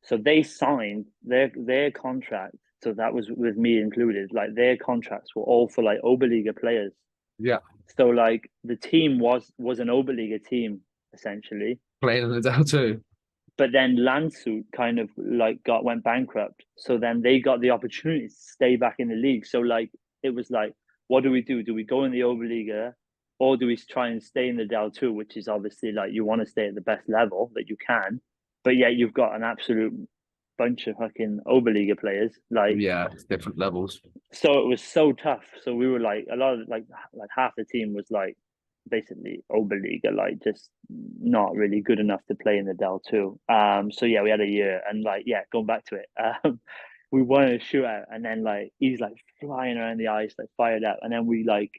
Speaker 2: So they signed their contract. So that was with me included. Like their contracts were all for like Oberliga players.
Speaker 1: Yeah.
Speaker 2: So like the team was an Oberliga team essentially.
Speaker 1: Playing in the Del 2.
Speaker 2: But then Landshut kind of like went bankrupt. So then they got the opportunity to stay back in the league. So like it was like, what do we do? Do we go in the Oberliga, or do we try and stay in the Del 2, which is obviously like you want to stay at the best level that you can, but yet you've got an absolute bunch of fucking Oberliga players. Like
Speaker 1: Yeah, it's different levels.
Speaker 2: so it was so tough. So we were like a lot of like half the team was like basically Oberliga, like just not really good enough to play in the Del 2. So yeah, we had a year, and like yeah, going back to it, we won a shootout, and then like he's like flying around the ice, like fired up, and then we like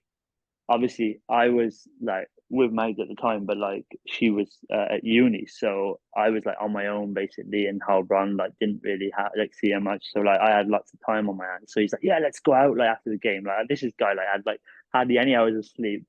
Speaker 2: obviously I was like with Meg at the time, but like she was at uni, so I was like on my own basically in Heilbronn, like didn't really have like see her much, so like I had lots of time on my hands. So he's like, yeah, let's go out like after the game. Like this is guy like had like hardly any hours of sleep,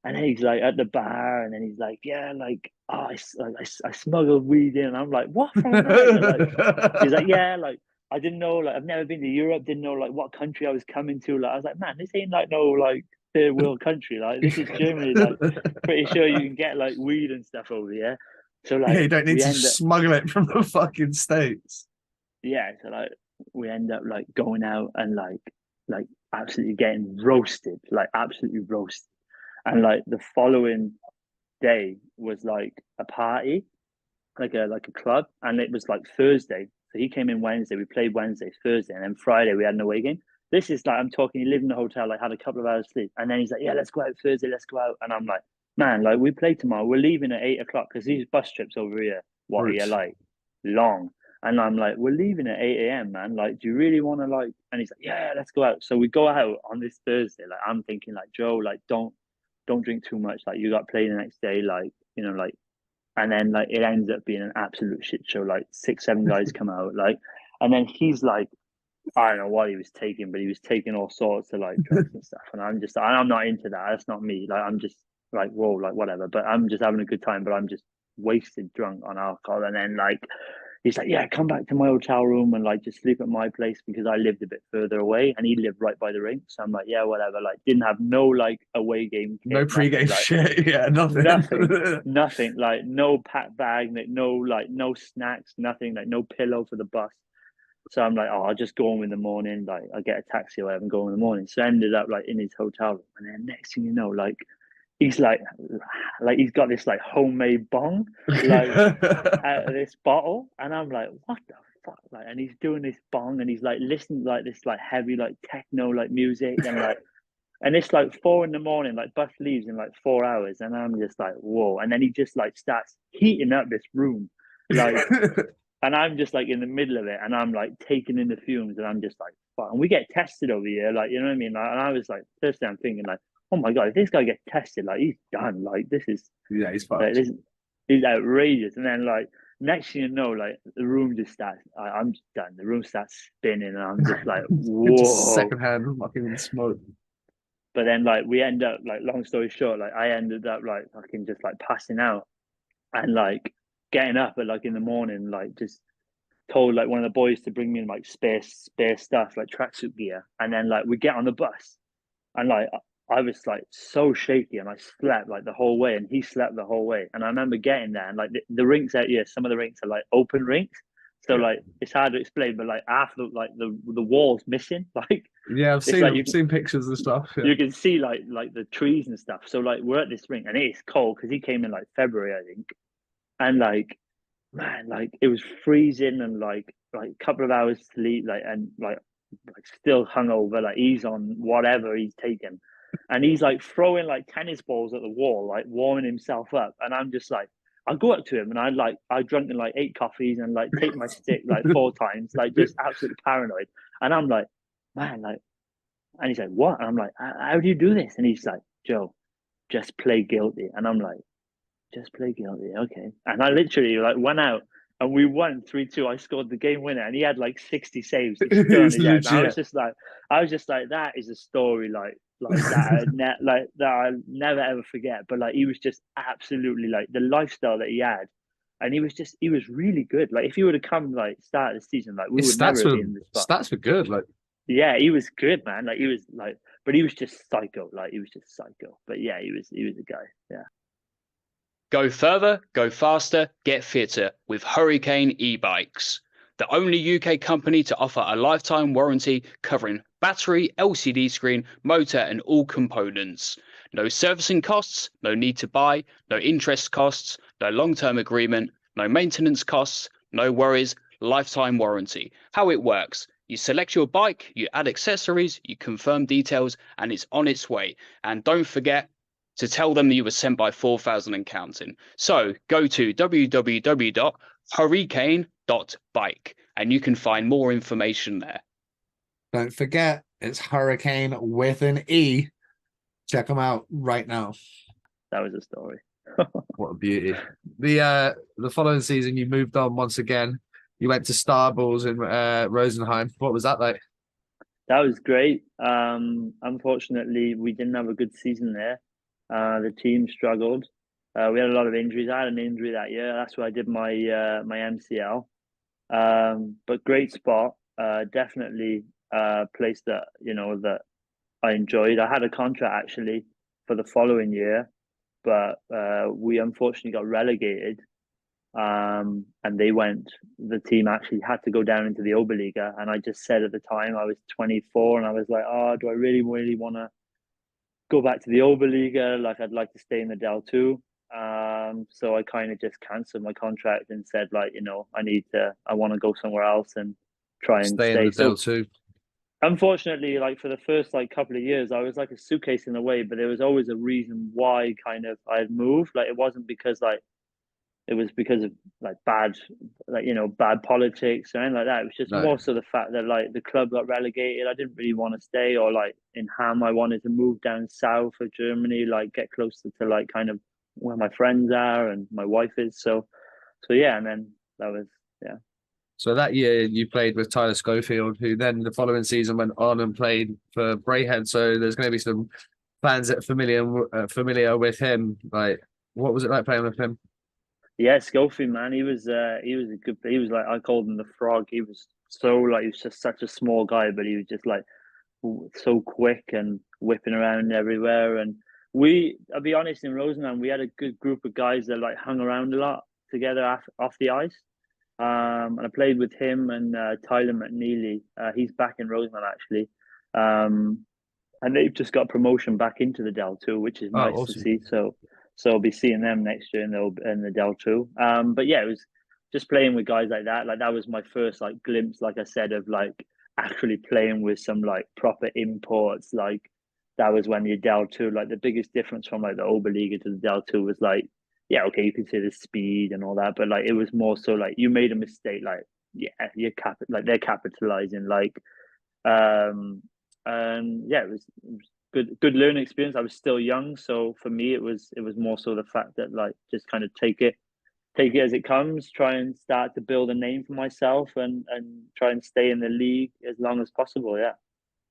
Speaker 2: and then he's like at the bar, and then he's like, yeah, like oh, I smuggled weed in, and I'm like, what from America? Like he's like, yeah, like I didn't know, like I've never been to Europe, didn't know like what country I was coming to. Like I was like, man, this ain't like no like third world country. Like this is Germany. Like pretty sure you can get like weed and stuff over here. So
Speaker 1: Yeah,
Speaker 2: like
Speaker 1: you don't need
Speaker 2: we
Speaker 1: to
Speaker 2: end up
Speaker 1: smuggle it from the fucking States.
Speaker 2: yeah, so like we end up like going out and like absolutely getting roasted, like absolutely roasted. And like the following day was like a party, like a club, and it was like Thursday. So he came in Wednesday. We played Wednesday, Thursday, and then Friday we had an away game. This is like I'm talking. He lived in the hotel, like had a couple of hours sleep, and then he's like, "Yeah, let's go out Thursday. Let's go out." And I'm like, "Man, like we play tomorrow. We're leaving at 8 o'clock because these bus trips over here, what are
Speaker 1: Roots.
Speaker 2: like long." And I'm like, "We're leaving at 8 a.m., man. Like, do you really want to like?" And he's like, "Yeah, let's go out." So we go out on this Thursday. Like, I'm thinking, like, Joe, like, don't drink too much. Like, you got to play the next day. Like, like and then like it ends up being an absolute shit show. Like 6, 7 guys come out, like, and then he's like, I don't know what he was taking, but he was taking all sorts of like drugs and stuff. And I'm not into that. That's not me. Like I'm just like, whoa, like whatever. But I'm just having a good time. But I'm just wasted drunk on alcohol. And then like he's like, yeah, come back to my hotel room and like just sleep at my place because I lived a bit further away and he lived right by the rink. So I'm like, yeah, whatever. Like, didn't have no like away game
Speaker 1: No
Speaker 2: kit,
Speaker 1: pre-game
Speaker 2: nothing. Like,
Speaker 1: shit. Yeah, nothing.
Speaker 2: nothing. Like, no pack bag, like no snacks, nothing. Like, no pillow for the bus. So I'm like, oh, I'll just go home in the morning. Like, I'll get a taxi or whatever and go home in the morning. So I ended up like in his hotel room, and then next thing you know, like he's like he's got this like homemade bong, like out of this bottle, and I'm like, what the fuck? Like, and he's doing this bong, and he's like listening to like this like heavy like techno like music, and like, and it's like 4 a.m. Like bus leaves in like 4 hours, and I'm just like, whoa! And then he just like starts heating up this room, like, and I'm just like in the middle of it, and I'm like taking in the fumes, and I'm just like, fuck. And we get tested over here, like, you know what I mean? Like, and I was like, first thing I'm thinking like, oh my god, if this guy gets tested, like he's done. Like this is
Speaker 1: Yeah, he's
Speaker 2: like
Speaker 1: fucked.
Speaker 2: this is outrageous. And then like next thing you know, like the room just starts. I'm just done. The room starts spinning, and I'm just like,
Speaker 1: Just
Speaker 2: whoa.
Speaker 1: secondhand fucking smoke.
Speaker 2: But then like we end up like, long story short, like I ended up like fucking just like passing out and like getting up at like in the morning, like just told like one of the boys to bring me in like spare stuff like tracksuit gear, and then like we get on the bus, and like I was like so shaky, and I slept like the whole way, and he slept the whole way. And I remember getting there, and like the rinks out here, some of the rinks are like open rinks, so
Speaker 1: Yeah.
Speaker 2: like it's hard to explain, but like after like the walls missing, like
Speaker 1: Yeah, I've
Speaker 2: it's like
Speaker 1: seen pictures and stuff. Yeah.
Speaker 2: you can see like the trees and stuff. So like we're at this rink, and it's cold because he came in like February, I think, and like man, like it was freezing, and like a couple of hours sleep, like and like still hungover, like he's on whatever he's taken, and he's like throwing like tennis balls at the wall, like warming himself up, and I'm just like, I go up to him, and I drunk in like 8 coffees and like take my stick like 4 times, like just absolutely paranoid, and I'm like, man, like, and he's like, what? And I'm like, how do you do this? And he's like, Joe, just play guilty, and I'm like, just play guilty, okay. And I literally like went out and we won 3-2. I scored the game winner, and he had like 60 saves. He's still on
Speaker 1: It's
Speaker 2: his head. And
Speaker 1: legit.
Speaker 2: I was just like, that is a story like that like that I'll never ever forget. But like he was just absolutely like the lifestyle that he had. And he was really good. Like if he would have come like start of the season, like we
Speaker 1: His
Speaker 2: would never
Speaker 1: stats
Speaker 2: have
Speaker 1: were
Speaker 2: been in this spot.
Speaker 1: stats were good. Like
Speaker 2: Yeah, he was good, man. Like he was like, but he was just psycho. Like he was just psycho. But yeah, he was a guy. Yeah.
Speaker 3: Go further, go faster, get fitter with Hurricane e-bikes. The only UK company to offer a lifetime warranty covering battery, LCD screen, motor and all components. No servicing costs, no need to buy, no interest costs, no long-term agreement, no maintenance costs, no worries, lifetime warranty. How it works: you select your bike, you add accessories, you confirm details, and it's on its way. And don't forget to tell them that you were sent by 4,000 and counting. So go to www.hurricane.bike and you can find more information there.
Speaker 1: don't forget, it's Hurricane with an E. Check them out right now.
Speaker 2: That was a story.
Speaker 1: What a beauty. The following season you moved on once again. You went to Starballs in Rosenheim. What was that like?
Speaker 2: That was great. Unfortunately, we didn't have a good season there. The team struggled. We had a lot of injuries. I had an injury that year. That's where I did my my MCL. But great spot. Definitely a place that that I enjoyed. I had a contract actually for the following year, but we unfortunately got relegated. And the team actually had to go down into the Oberliga. And I just said at the time, I was 24, and I was like, oh, do I really, really want to go back to the Oberliga? Like, I'd like to stay in the Del 2. So I kind of just cancelled my contract and said, like, I want to go somewhere else and try and
Speaker 1: Stay in the Del
Speaker 2: So
Speaker 1: 2.
Speaker 2: unfortunately, like for the first like couple of years, I was like a suitcase in a way, but there was always a reason why kind of I had moved. Like it wasn't because like it was because of like bad bad politics or anything like that. It was just
Speaker 1: No.
Speaker 2: more so the fact that like the club got relegated. I didn't really want to stay, or like in Ham I wanted to move down south of Germany, like get closer to like kind of where my friends are and my wife is. So yeah, and then that was yeah.
Speaker 1: So that year you played with Tyler Schofield, who then the following season went on and played for Braehead. So there's going to be some fans that are familiar with him. Like, what was it like playing with him?
Speaker 2: Yeah, Schofield, man, he was a good. He was like, I called him the frog. He was so like, he was just such a small guy, but he was just like so quick and whipping around everywhere. And I'll be honest, in Rosenheim, we had a good group of guys that like hung around a lot together off the ice. And I played with him and Tyler McNeely. He's back in Rosenheim actually. And they've just got promotion back into the Del 2, which is
Speaker 1: Oh,
Speaker 2: nice to
Speaker 1: awesome.
Speaker 2: see. So I'll be seeing them next year in the Del 2. But yeah, it was just playing with guys like that. Like that was my first like glimpse, like I said, of like actually playing with some like proper imports. Like that was when the Del 2, like the biggest difference from like the Oberliga to the Del 2 was like, yeah, okay, you can see the speed and all that, but like it was more so like you made a mistake, like yeah, like they're capitalizing, like and yeah, it was good learning experience. I was still young, so for me it was more so the fact that like just kind of take it as it comes, try and start to build a name for myself and try and stay in the league as long as possible. Yeah.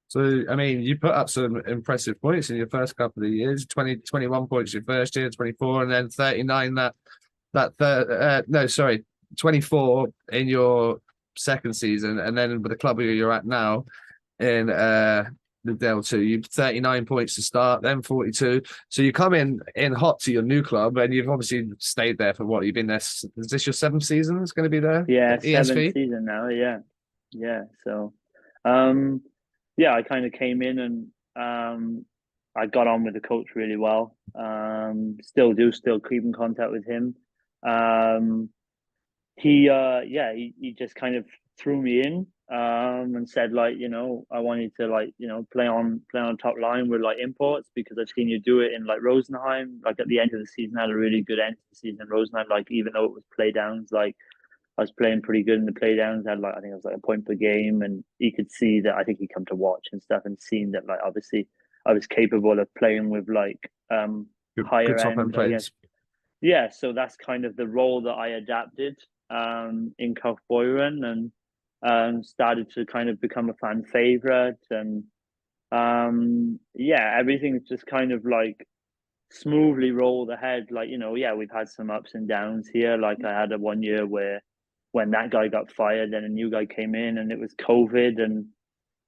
Speaker 1: So, I mean, you put up some impressive points in your first couple of years, 21 points your first year, 24, and then 39 that third, no, sorry, 24 in your second season. And then with the club where you're at now in the Del 2, you've 39 points to start, then 42. So you come in hot to your new club, and you've obviously stayed there for what? You've been there, is this your seventh season? It's going to be there?
Speaker 2: Yeah, seventh
Speaker 1: ESV?
Speaker 2: season now. Yeah, yeah. So, um, yeah, I kind of came in and I got on with the coach really well. Still keep in contact with him. Um, he just kind of threw me in and said like, I wanted to like, play on top line with like imports because I've seen you do it in like Rosenheim. Like at the end of the season, I had a really good end to the season in Rosenheim. Like even though it was play downs, like I was playing pretty good in the play downs. I had like I think it was like a point per game, and he could see that. I think he come to watch and stuff and seen that like obviously I was capable of playing with like
Speaker 1: Good
Speaker 2: higher
Speaker 1: top end
Speaker 2: end, I guess.
Speaker 1: players.
Speaker 2: Yeah, so that's kind of the role that I adapted in Kaufbeuren and started to kind of become a fan favorite. And yeah, everything's just kind of like smoothly rolled ahead. Like, yeah, we've had some ups and downs here. Like I had a 1 year where when that guy got fired, then a new guy came in and it was COVID. And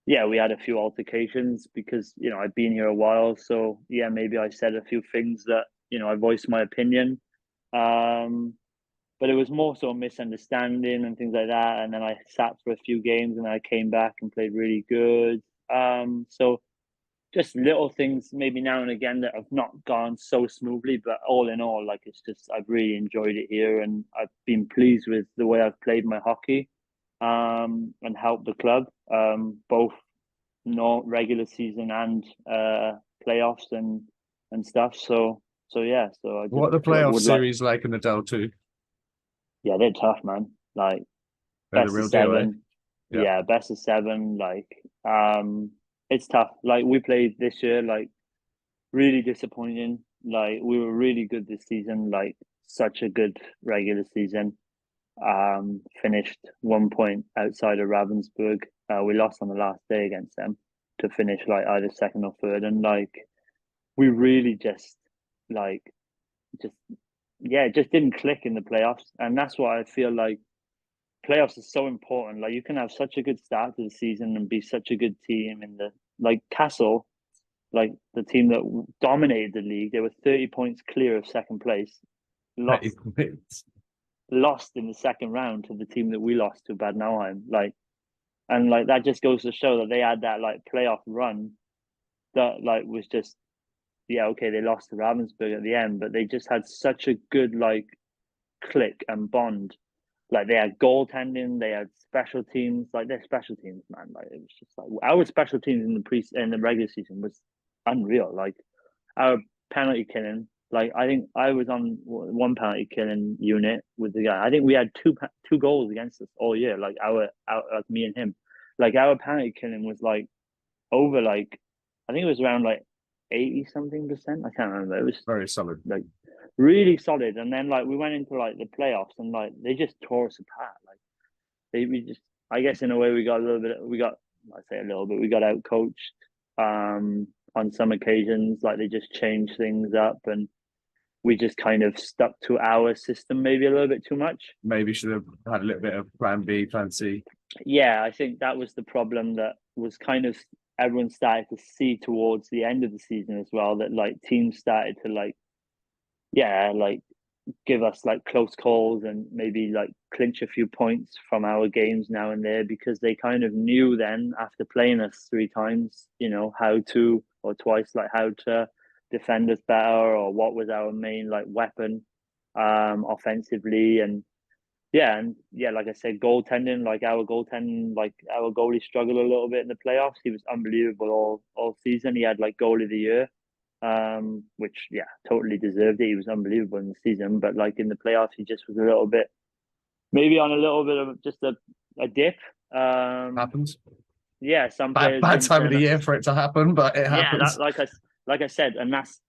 Speaker 2: yeah, we had a few altercations because, I'd been here a while. So yeah, maybe I said a few things that, I voiced my opinion. Um, but it was more so a misunderstanding and things like that. And then I sat for a few games and I came back and played really good. So just little things maybe now and again that have not gone so smoothly, but all in all, like it's just I've really enjoyed it here and I've been pleased with the way I've played my hockey and helped the club both not regular season and playoffs and stuff. So yeah, so I just
Speaker 1: What are the playoff
Speaker 2: would like.
Speaker 1: series like in the Del 2?
Speaker 2: Yeah, they're tough, man. Like
Speaker 1: They're the
Speaker 2: best of
Speaker 1: real deal, eh?
Speaker 2: seven.
Speaker 1: Yeah.
Speaker 2: Yeah, best of seven. Like it's tough. Like we played this year, like really disappointing. Like we were really good this season, like such a good regular season. Finished 1 point outside of Ravensburg. We lost on the last day against them to finish like either second or third, and like we really like just yeah, it just didn't click in the playoffs, and that's why I feel like playoffs is so important. Like you can have such a good start to the season and be such a good team in the like Castle, like the team that dominated the league. They were 30 points clear of second place. Lost lost in the second round to the team that we lost to Bad Nauheim. Like and like that just goes to show that they had that like playoff run that like was just yeah, okay, they lost to Ravensburg at the end, but they just had such a good like click and bond. Like they had goaltending, they had special teams. Like their special teams, man. Like it was just like our special teams in the regular season was unreal. Like our penalty killing. Like I think I was on one penalty killing unit with the guy. I think we had two goals against us all year. Like like me and him. Like our penalty killing was like over like I think it was around like 80 something%. I can't remember. It was
Speaker 1: Very solid.
Speaker 2: like really solid. And then like we went into like the playoffs and like they just tore us apart. Like we just I guess in a way we got I say a little bit, we got out coached on some occasions. Like they just changed things up and we just kind of stuck to our system maybe a little bit too much.
Speaker 1: Maybe should have had a little bit of plan B, plan C.
Speaker 2: Yeah, I think that was the problem that was kind of everyone started to see towards the end of the season as well, that like teams started to like give us like close calls and maybe like clinch a few points from our games now and there, because they kind of knew then after playing us 3 times, how to, or twice, like how to defend us better, or what was our main like weapon offensively. And like I said, goaltending, like our goalie struggled a little bit in the playoffs. He was unbelievable all season. He had like goal of the year, which totally deserved it. He was unbelievable in the season, but like in the playoffs, he just was a little bit, maybe on a little bit of just a dip.
Speaker 1: Happens.
Speaker 2: Yeah, some players
Speaker 1: Bad time of the year for it to happen, but it happens.
Speaker 2: Like I said, and that's,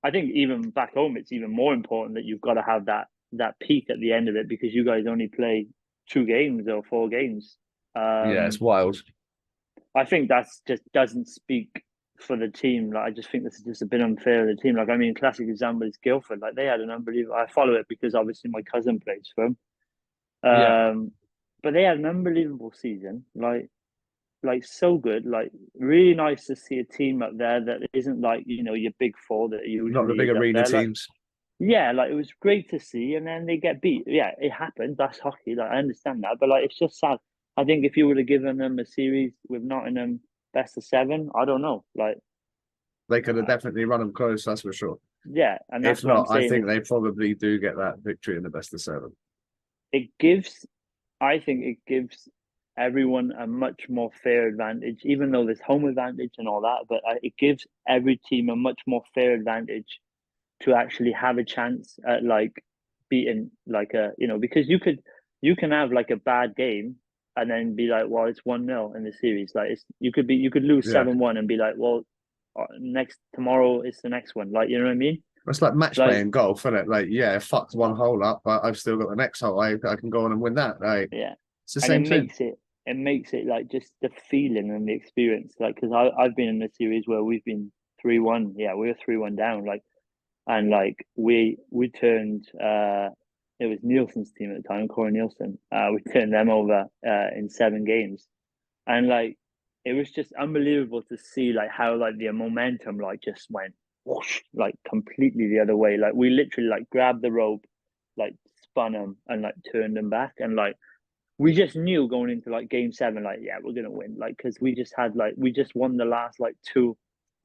Speaker 2: I think even back home, it's even more important that you've got to have that peak at the end of it, because you guys only play 2 games or 4 games.
Speaker 1: It's wild.
Speaker 2: I think that's just doesn't speak for the team. Like, I just think this is just a bit unfair to the team. Like, I mean, classic example is Guildford. Like, they had an unbelievable. I follow it because obviously my cousin plays for them. But they had an unbelievable season. Like so good. Like, really nice to see a team up there that isn't like your big 4 that usually
Speaker 1: Not the big arena teams.
Speaker 2: Like it was great to see, and then they get beat. Yeah, it happened. That's hockey. Like, I understand that, but like it's just sad. I think if you would have given them a series with Nottingham best of 7, I don't know. Like,
Speaker 1: they could have definitely run them close. That's for sure.
Speaker 2: Yeah, and that's
Speaker 1: if not, I think they probably do get that victory in the best of 7.
Speaker 2: I think it gives everyone a much more fair advantage, even though there's home advantage and all that. But it gives every team a much more fair advantage to actually have a chance at like beating like because you can have like a bad game and then be like, well, it's 1-0 in the series. Like, you could lose 7-1 and be like, well, tomorrow is the next one. Like, you know what I mean?
Speaker 1: It's like match play in golf, isn't it? Like, fucked one hole up, but I've still got the next hole. I can go on and win that. Like, it's the same thing.
Speaker 2: It makes it like just the feeling and the experience. Like, because I've been in a series where we've been 3-1. Yeah, we were 3-1 down. Like, and like we turned it was Nielsen's team at the time, Corey Nielsen. We turned them over in 7 games, and like it was just unbelievable to see like how like the momentum like just went whoosh, like completely the other way. Like, we literally like grabbed the rope, like spun them and like turned them back, and like we just knew going into like game 7, like we're gonna win, like because we just won the last like 2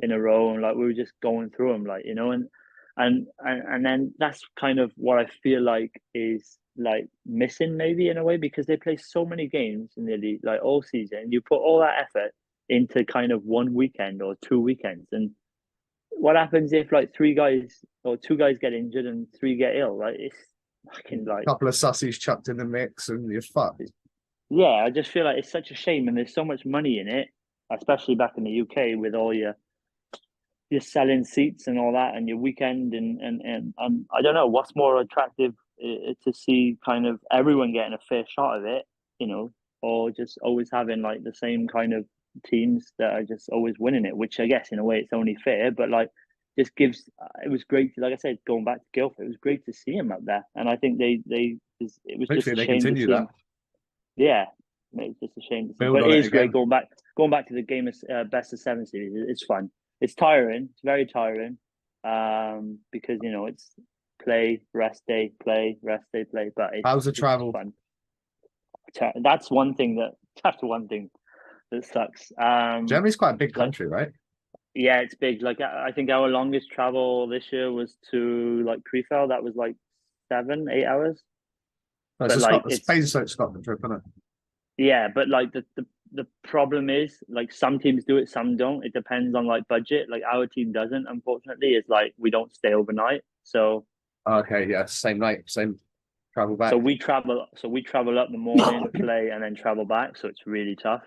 Speaker 2: in a row, and like we were just going through them, like and then that's kind of what I feel like is like missing maybe in a way, because they play so many games in the league like all season. You put all that effort into kind of 1 weekend or 2 weekends, and what happens if like 3 guys or 2 guys get injured and 3 get ill? Like, it's fucking like
Speaker 1: a couple of sussies chucked in the mix and you're fucked.
Speaker 2: Yeah, I just feel like it's such a shame, and there's so much money in it, especially back in the UK with all your selling seats and all that, and your weekend, and I don't know what's more attractive to see kind of everyone getting a fair shot of it, or just always having like the same kind of teams that are just always winning it, which I guess in a way it's only fair, but like just gives. It was great, like I said, going back to Guildford, it was great to see him up there, and I think it was
Speaker 1: Hopefully
Speaker 2: just a
Speaker 1: they
Speaker 2: shame to
Speaker 1: continue
Speaker 2: see
Speaker 1: that.
Speaker 2: him. Yeah, it's just a shame to see.
Speaker 1: Build
Speaker 2: But
Speaker 1: on
Speaker 2: it
Speaker 1: it
Speaker 2: is great
Speaker 1: again.
Speaker 2: going back to the game of best of 7 series. It's fun. It's tiring. It's very tiring, because it's play, rest day, play, rest day, play. But
Speaker 1: How's the travel?
Speaker 2: Fun. That's one thing that sucks.
Speaker 1: Germany's quite a big country, right?
Speaker 2: Yeah, it's big. Like, I think our longest travel this year was to like Krefeld. That was like 7-8 hours.
Speaker 1: No, it's a Scotland trip, isn't it?
Speaker 2: Yeah, but like the problem is like some teams do it, some don't. It depends on like budget. Like, our team doesn't, unfortunately. It's like we don't stay overnight. So
Speaker 1: okay, yeah, same night, same travel back.
Speaker 2: So we travel up the morning, play, and then travel back. So it's really tough.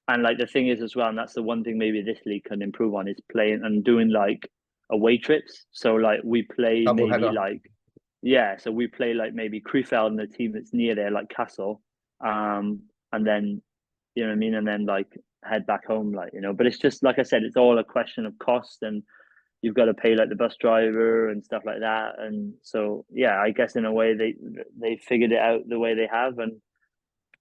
Speaker 2: And like the thing is as well, and that's the one thing maybe this league can improve on, is playing and doing like away trips. So like we play
Speaker 1: Double
Speaker 2: maybe
Speaker 1: header.
Speaker 2: so we play like maybe Krefeld and the team that's near there, like Castle, and then you know what I mean, and then like head back home, like but it's just like I said, it's all a question of cost and you've got to pay like the bus driver and stuff like that. And so yeah, I guess in a way they figured it out the way they have, and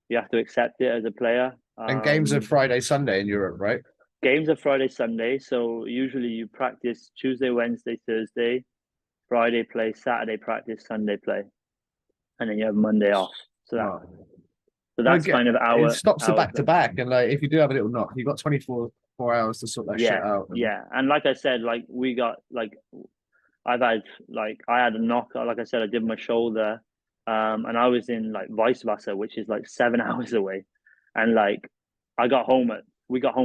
Speaker 2: you have to accept it as a player.
Speaker 1: And games are Friday, Sunday in Europe, right?
Speaker 2: Games are Friday, Sunday. So usually you practice Tuesday, Wednesday, Thursday, Friday play, Saturday practice, Sunday play, and then you have Monday off. So that's kind of our.
Speaker 1: It stops it back to back, and like if you do have a little knock, you've got 24 hours to sort that shit out.
Speaker 2: Yeah, and like I said, like we got like I had a knock. Like I said, I did my shoulder, and I was in like Weisswasser, which is like 7 hours away, and like we got home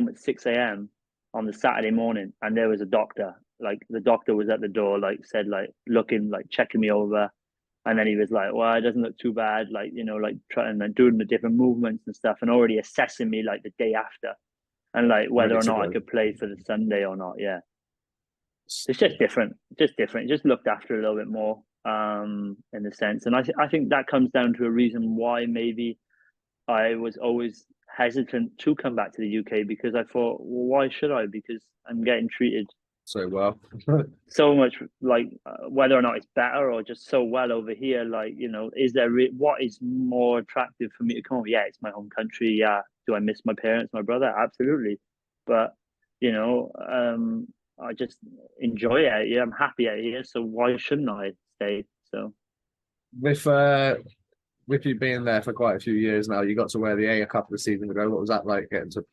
Speaker 2: at 6 a.m. on the Saturday morning, and there was a doctor. Like the doctor was at the door, like said, like looking, like checking me over, and then he was like, "Well, it doesn't look too bad," like like trying and doing the different movements and stuff, and already assessing me like the day after, and like whether or not I could play for the Sunday or not. Yeah, it's just different, just looked after a little bit more, in a sense, and I think that comes down to a reason why maybe I was always hesitant to come back to the UK, because I thought, well, why should I? Because I'm getting treated
Speaker 1: so well,
Speaker 2: so much, like whether or not it's better or just so well over here. Like, is there what is more attractive for me to come home? Yeah, it's my home country. Yeah, do I miss my parents, my brother? Absolutely, but I just enjoy it out here. I'm happy out here, so why shouldn't I stay? So
Speaker 1: with you being there for quite a few years now, you got to wear the A a couple of seasons ago. What was that like, getting to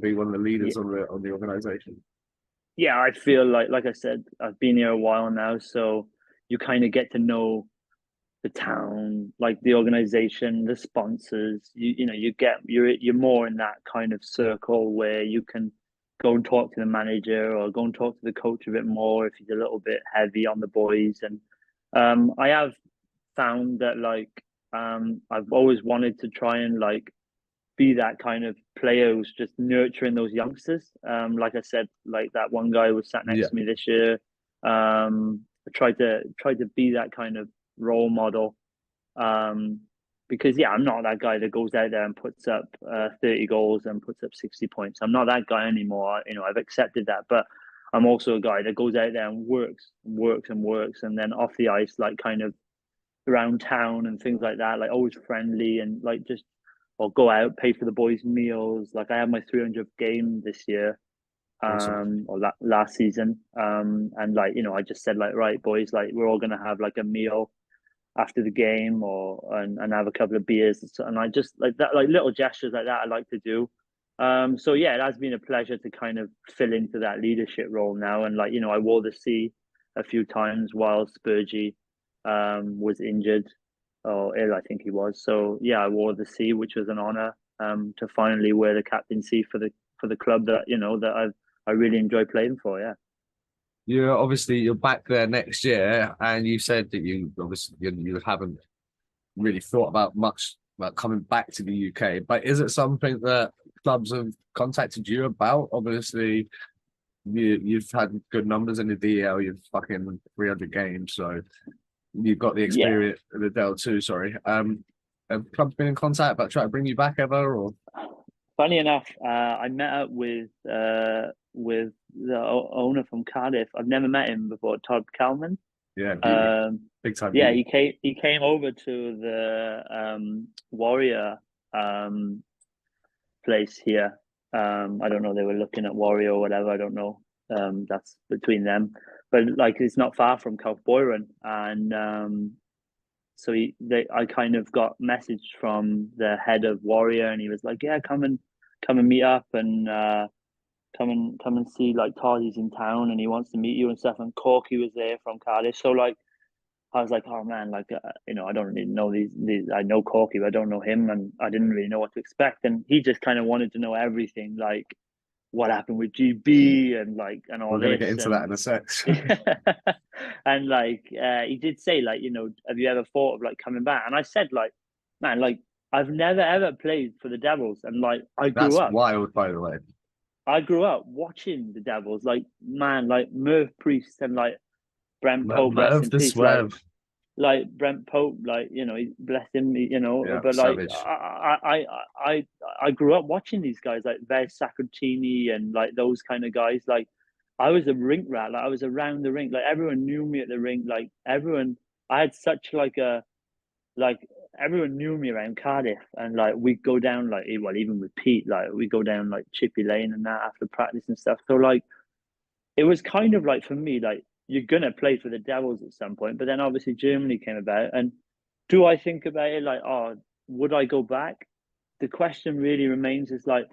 Speaker 1: be one of the leaders on the organization?
Speaker 2: Yeah, I feel like I said, I've been here a while now, so you kind of get to know the town, like the organization, the sponsors. You're more in that kind of circle where you can go and talk to the manager or go and talk to the coach a bit more if he's a little bit heavy on the boys. And I have found that I've always wanted to try and be that kind of player who's just nurturing those youngsters. Like I said, like that one guy who was sat next to me this year. I tried to be that kind of role model. Because I'm not that guy that goes out there and puts up 30 goals and puts up 60 points. I'm not that guy anymore. I've accepted that, but I'm also a guy that goes out there and works, and then off the ice, like kind of around town and things like that, like always friendly and or go out, pay for the boys' meals. Like I had my 300th game this year,
Speaker 1: Awesome.
Speaker 2: or last season. And I just said right, boys, we're all gonna have a meal after the game and have a couple of beers. And I just like that, little gestures like that I like to do. So yeah, it has been a pleasure to kind of fill into that leadership role now. And I wore the C a few times while Spurgey was injured or ill, I think he was. So yeah, I wore the C, which was an honor to finally wear the captaincy for the club that that I really enjoy playing for. Yeah.
Speaker 1: You're back there next year, and you said that you haven't really thought about much about coming back to the UK. But is it something that clubs have contacted you about? Obviously, you've had good numbers in the DL. You've fucking 300 games, so you've got the experience in the Del too. Sorry, have clubs been in contact about trying to bring you back ever? Or
Speaker 2: funny enough, I met up with the owner from Cardiff. I've never met him before, Todd Kalman.
Speaker 1: Yeah, big time.
Speaker 2: Yeah, he came over to the Warrior place here. I don't know, they were looking at Warrior or whatever. I don't know. That's between them, but it's not far from Kaufbeuren, and so I kind of got messaged from the head of Warrior, and he was like, "Yeah, come and meet up and come and see Todd. He's in town and he wants to meet you and stuff." And Corky was there from Cardiff, so I was like, "Oh man, I don't really know these. I know Corky, but I don't know him, and I didn't really know what to expect." And he just kind of wanted to know everything, what happened with GB and all
Speaker 1: We're
Speaker 2: this.
Speaker 1: Gonna get into that in a sec.
Speaker 2: And he did say have you ever thought of coming back? And I said man, I've never ever played for the Devils, and I grew up.
Speaker 1: That's wild, by the way.
Speaker 2: I grew up watching the Devils, Merv Priest and Brent Pope, bless him, peace, Brent Pope, he bless him, but
Speaker 1: savage.
Speaker 2: I grew up watching these guys Ves Sacratini and those kind of guys. I was a rink rat. Like I was around the rink. Like everyone knew me at the rink. Like everyone, I had such like everyone knew me around Cardiff, and like we go down like well even with Pete, like we go down like Chippy Lane and that after practice and stuff. So like it was kind of like for me like you're gonna play for the Devils at some point, but then obviously Germany came about, and do I think about it like oh would I go back? The question really remains is like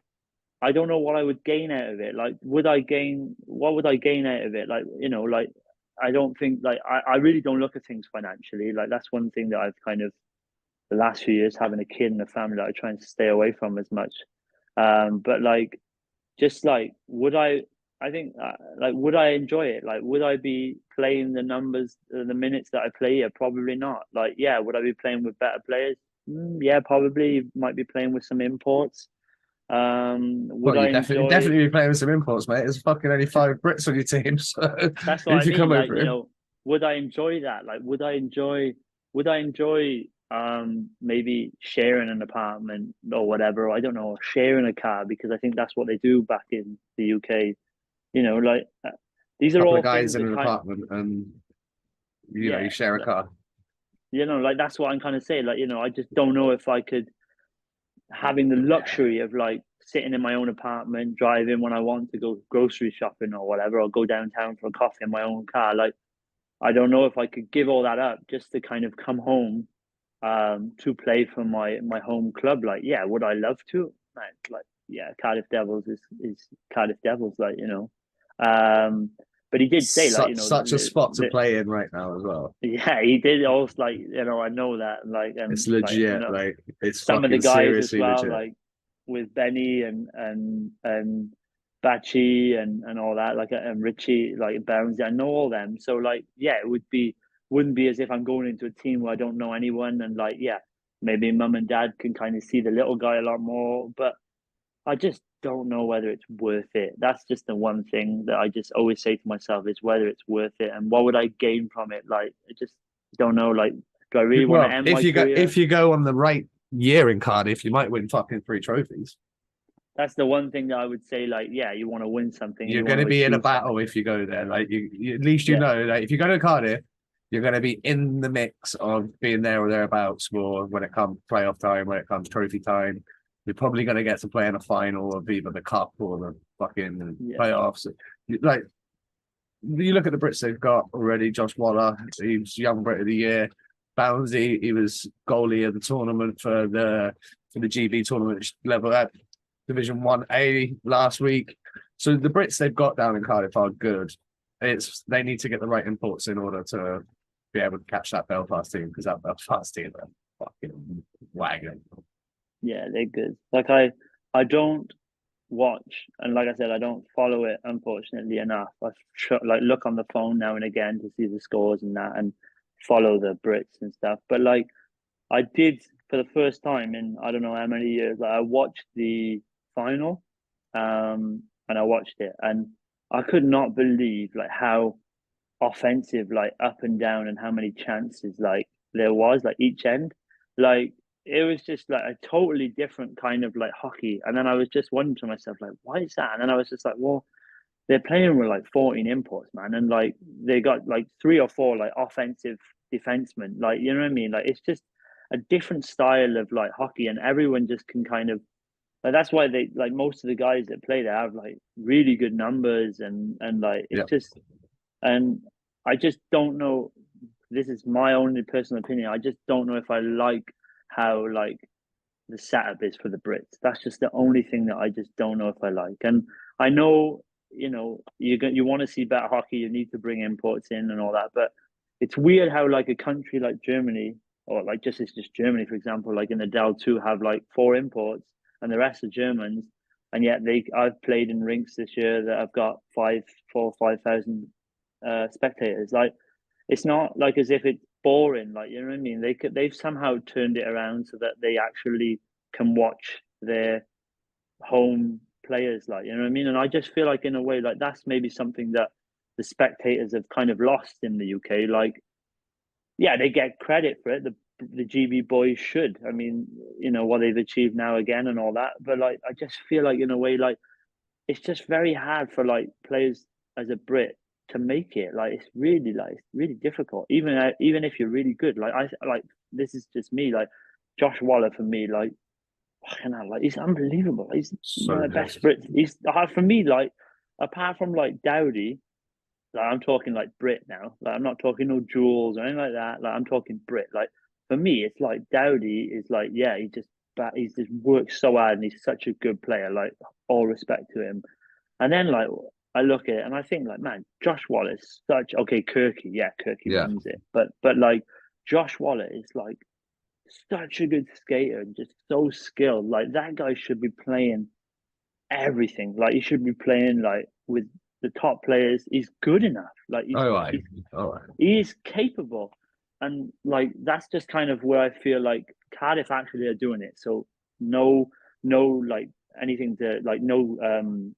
Speaker 2: I don't know what I would gain out of it. Like, would I gain? What would I gain out of it? Like, like I don't think like I really don't look at things financially. Like that's one thing that I've kind of the last few years having a kid and a family that I try and stay away from as much. But like, just like, would I? I think like, would I enjoy it? Like, would I be playing the numbers, the minutes that I play here? Probably not. Like, yeah, would I be playing with better players? Yeah, probably. Might be playing with some imports. Would
Speaker 1: Well,
Speaker 2: I
Speaker 1: you definitely
Speaker 2: enjoy?
Speaker 1: definitely be playing with some imports, mate. There's fucking only 5 Brits on your team, so
Speaker 2: That's what I
Speaker 1: if you come
Speaker 2: mean. Like,
Speaker 1: over here,
Speaker 2: would I enjoy that? Like, would I enjoy maybe sharing an apartment or whatever, or I don't know, sharing a car because I think that's what they do back in the UK. Like these
Speaker 1: a
Speaker 2: are
Speaker 1: couple
Speaker 2: all
Speaker 1: of guys
Speaker 2: things
Speaker 1: in
Speaker 2: that
Speaker 1: an
Speaker 2: kind
Speaker 1: apartment, and
Speaker 2: yeah,
Speaker 1: you share a
Speaker 2: like,
Speaker 1: car.
Speaker 2: like that's what I'm kind of saying. Like, I just don't know if I could having the luxury of like sitting in my own apartment, driving when I want to go grocery shopping or whatever, or go downtown for a coffee in my own car. Like I don't know if I could give all that up just to kind of come home to play for my home club. Like, yeah, would I love to? Man, like, yeah, Cardiff Devils is Cardiff Devils, like, Um, but he did say, like,
Speaker 1: Such a spot to play in right now as well.
Speaker 2: yeah, he did also like, I know that, like, and
Speaker 1: It's
Speaker 2: like,
Speaker 1: legit, like it's
Speaker 2: some of the
Speaker 1: fucking
Speaker 2: guys as
Speaker 1: seriously
Speaker 2: well,
Speaker 1: legit.
Speaker 2: like with Benny and Bachi and all that, like and Richie, like Bounds, I know all them. So like, yeah, wouldn't be as if I'm going into a team where I don't know anyone, and like, yeah, maybe mum and dad can kind of see the little guy a lot more, but I just don't know whether it's worth it. That's just the one thing that I just always say to myself is whether it's worth it and what would I gain from it. Like, I just don't know. Like, do I really want to
Speaker 1: Well,
Speaker 2: end my career?
Speaker 1: if you go on the right year in Cardiff, you might win fucking 3 trophies.
Speaker 2: That's the one thing that I would say. Like, yeah, you want to win something,
Speaker 1: You're
Speaker 2: you want
Speaker 1: going
Speaker 2: to
Speaker 1: to be in a
Speaker 2: achieve something.
Speaker 1: battle if you go there. Like at least
Speaker 2: Yeah,
Speaker 1: like if you go to Cardiff, you're going to be in the mix of being there or thereabouts for when it comes playoff time, when it comes trophy time. You're probably going to get to play in a final of either the cup or the fucking
Speaker 2: yeah,
Speaker 1: playoffs. Like you look at the Brits they've got already. Josh Waller, he's young Brit of the year. Boundsy, he was goalie of the tournament for the GB tournament level at Division 1A last week. So the Brits they've got down in Cardiff are good. They need to get the right imports in order to be able to catch that Belfast team because that Belfast team are fucking wagon.
Speaker 2: yeah. They're good. Like I don't watch, and like I said, I don't follow it unfortunately enough. Like look on the phone now and again to see the scores and that, and follow the Brits and stuff. But like I did for the first time in I don't know how many years. Like I watched the final, and I watched it, and I could not believe like how offensive, like up and down, and how many chances like there was, like each end, like it was just like a totally different kind of like hockey. And then I was just wondering to myself, like, why is that? And then I was just like, well, they're playing with like 14 imports, man, and like they got like 3 or 4 like offensive defensemen, like you know what I mean? Like it's just a different style of like hockey, and everyone just can kind of like that's why they like most of the guys that play there have like really good numbers, and like
Speaker 1: Yeah.
Speaker 2: it's just and I just don't know. This is my only personal opinion. I just don't know if I like how like the setup is for the Brits. That's just the only thing that I just don't know if I like. And I know, you want to see better hockey. You need to bring imports in and all that. But it's weird how like a country like Germany, or like it's just Germany, for example, like in the Del 2 have like 4 imports and the rest are Germans. And yet I've played in rinks this year that I've got 5,000 spectators. Like it's not like as if it's boring. Like you know what I mean? They've somehow turned it around so that they actually can watch their home players. Like you know what I mean? And I just feel like in a way like that's maybe something that the spectators have kind of lost in the UK. Like yeah, they get credit for it. The GB boys should. I mean, what they've achieved now again and all that. But like I just feel like in a way like it's just very hard for like players as a Brit to make it. Like it's really difficult. Even if you're really good, like this is just me. Like Josh Waller for me, like fucking hell, like he's unbelievable. He's
Speaker 1: So
Speaker 2: one of the
Speaker 1: good.
Speaker 2: best Brits. He's for me, like apart from like Dowdy, like I'm talking like Brit now. Like I'm not talking no Jules or anything like that. Like I'm talking Brit. Like for me, it's like Dowdy is like, yeah, he's just works so hard and he's such a good player. Like all respect to him. And then like I look at it and I think like, man, Josh Wallace, such okay, Kirky
Speaker 1: Yeah.
Speaker 2: runs it. But like Josh Wallace is like such a good skater and just so skilled. Like that guy should be playing everything. Like he should be playing like with the top players. He's good enough. Like
Speaker 1: All right. All right.
Speaker 2: he's capable. And like that's just kind of where I feel like Cardiff actually are doing it. So no like anything to like no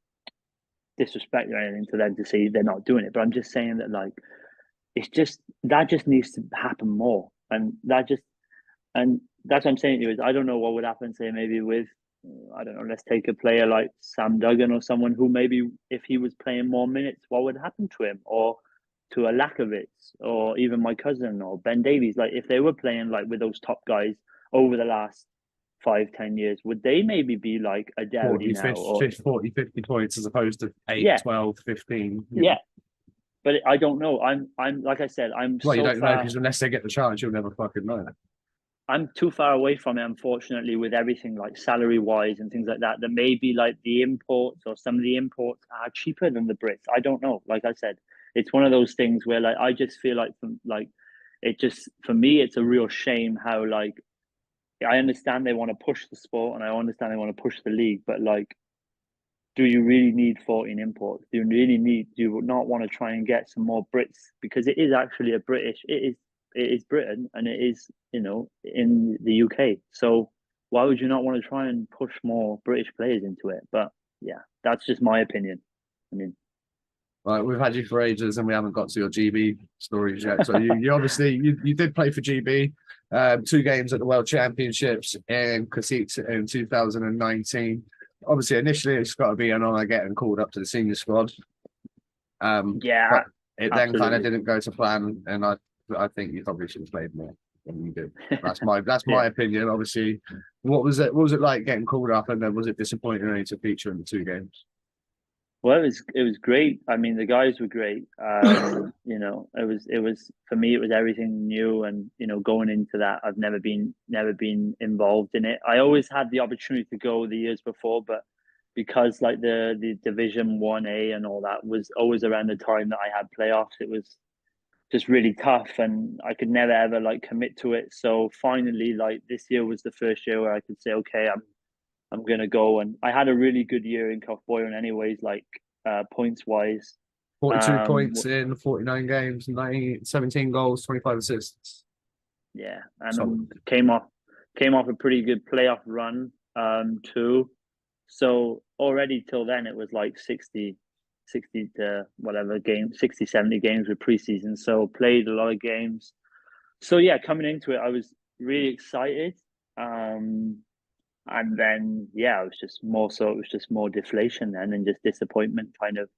Speaker 2: disrespect or anything to them to say they're not doing it. But I'm just saying that like it's just that just needs to happen more. And that's what I'm saying to you is I don't know what would happen, say maybe with I don't know, let's take a player like Sam Duggan or someone who maybe if he was playing more minutes, what would happen to him? Or to a Lakovitz or even my cousin or Ben Davies. Like if they were playing like with those top guys over the last 5-10 years, would they maybe be like a Dowdy
Speaker 1: 40,
Speaker 2: now?
Speaker 1: 50,
Speaker 2: Or
Speaker 1: 50 points as opposed to 8,
Speaker 2: yeah,
Speaker 1: 12, 15.
Speaker 2: yeah. But I don't know. I'm like I said,
Speaker 1: Well, you
Speaker 2: so
Speaker 1: don't know
Speaker 2: far.
Speaker 1: because unless they get the chance, you'll never fucking know.
Speaker 2: I'm too far away from it, unfortunately, with everything like salary wise and things like that. That maybe like the imports or some of the imports are cheaper than the Brits. I don't know. Like I said, it's one of those things where like I just feel like it just for me it's a real shame how like I understand they want to push the sport and I understand they want to push the league, but like do you really need 14 imports? Do you not want to try and get some more Brits? Because it is actually it is Britain and it is, in the UK. So why would you not want to try and push more British players into it? But yeah, that's just my opinion. I mean,
Speaker 1: Right, we've had you for ages and we haven't got to your GB stories yet. So you obviously you did play for GB, 2 games at the World Championships in Kosice in 2019. Obviously, initially it's got to be an honour getting called up to the senior squad.
Speaker 2: yeah,
Speaker 1: but it then kind of
Speaker 2: absolutely.
Speaker 1: didn't go to plan, and I think you probably should have played more than you did. That's my
Speaker 2: Yeah.
Speaker 1: opinion. Obviously, what was it like getting called up, and then was it disappointing only to feature in the 2 games?
Speaker 2: Well, it was great. I mean, the guys were great. It was for me. It was everything new, and going into that, I've never been involved in it. I always had the opportunity to go the years before, but because like the Division 1A and all that was always around the time that I had playoffs, it was just really tough, and I could never ever like commit to it. So finally, like this year was the first year where I could say, okay, I'm gonna go, and I had a really good year in Kaufbeuren anyways, like points wise.
Speaker 1: 42 points in 49 games, 17 goals, 25 assists.
Speaker 2: Yeah, and came off a pretty good playoff run too. So already till then it was like 60 to whatever games, 60, 70 games with preseason. So played a lot of games. So yeah, coming into it, I was really excited. And then yeah, it was just more deflation then and just disappointment kind of.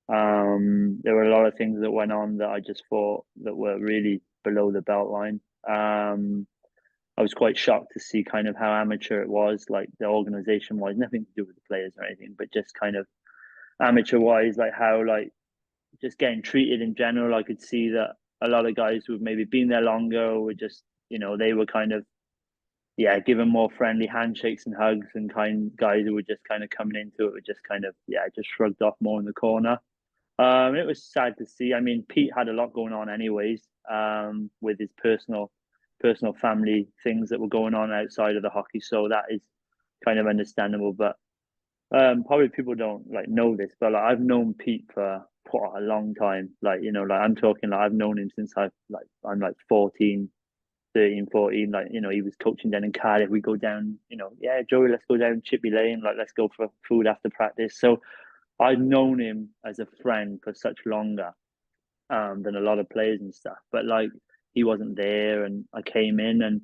Speaker 2: There were a lot of things that went on that I just thought that were really below the belt line. I was quite shocked to see kind of how amateur it was, like the organization wise, nothing to do with the players or anything, but just kind of amateur wise, like how like just getting treated in general. I could see that a lot of guys who've maybe been there longer were just, they were kind of given more friendly handshakes and hugs, and guys who were just kind of coming into it were just kind of just shrugged off more in the corner. It was sad to see. I mean, Pete had a lot going on anyways, with his personal family things that were going on outside of the hockey, so that is kind of understandable. But probably people don't like know this, but like I've known Pete for a long time. Like I'm talking like I've known him since I'm like 14. 13, 14, like, he was coaching down in Cardiff. We go down, Joey, let's go down Chippy Lane, like, let's go for food after practice. So I've known him as a friend for such longer than a lot of players and stuff. But, like, he wasn't there, and I came in and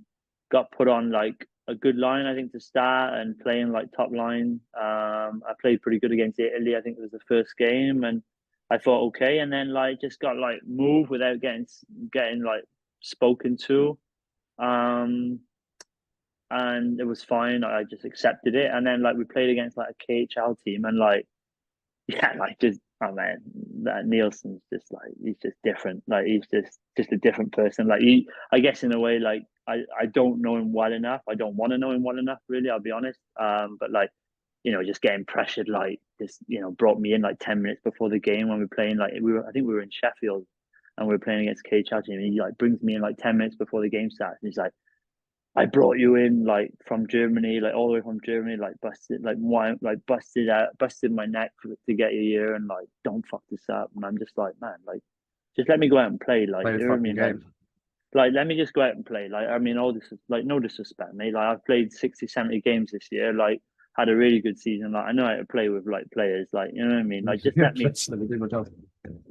Speaker 2: got put on, like, a good line, I think, to start and playing, like, top line. I played pretty good against Italy. I think it was the first game, and I thought okay, and then like just got like moved without getting like spoken to, and it was fine. I just accepted it, and then like we played against like a KHL team, and like yeah, like just oh man, that Nielsen's just like he's just different. Like he's just a different person. Like I guess in a way, like I don't know him well enough. I don't want to know him well enough, really. I'll be honest. But like just getting pressured, like this, brought me in like 10 minutes before the game when we were playing. Like I think we were in Sheffield, and we were playing against KHL team. And he like brings me in like 10 minutes before the game starts, and he's like, I brought you in like from Germany, like all the way from Germany, like busted, busted my neck to get you here, and like don't fuck this up. And I'm just like, man, like just let me go out and play, like
Speaker 1: Play the
Speaker 2: you know what I
Speaker 1: fucking
Speaker 2: mean,
Speaker 1: game.
Speaker 2: like let me just go out and play. Like I mean, all this is like no disrespect, mate. Like I've played 60, 70 games this year. Like had a really good season. Like I know how to play with like players. Like you know what I mean. Like just let me
Speaker 1: do my job.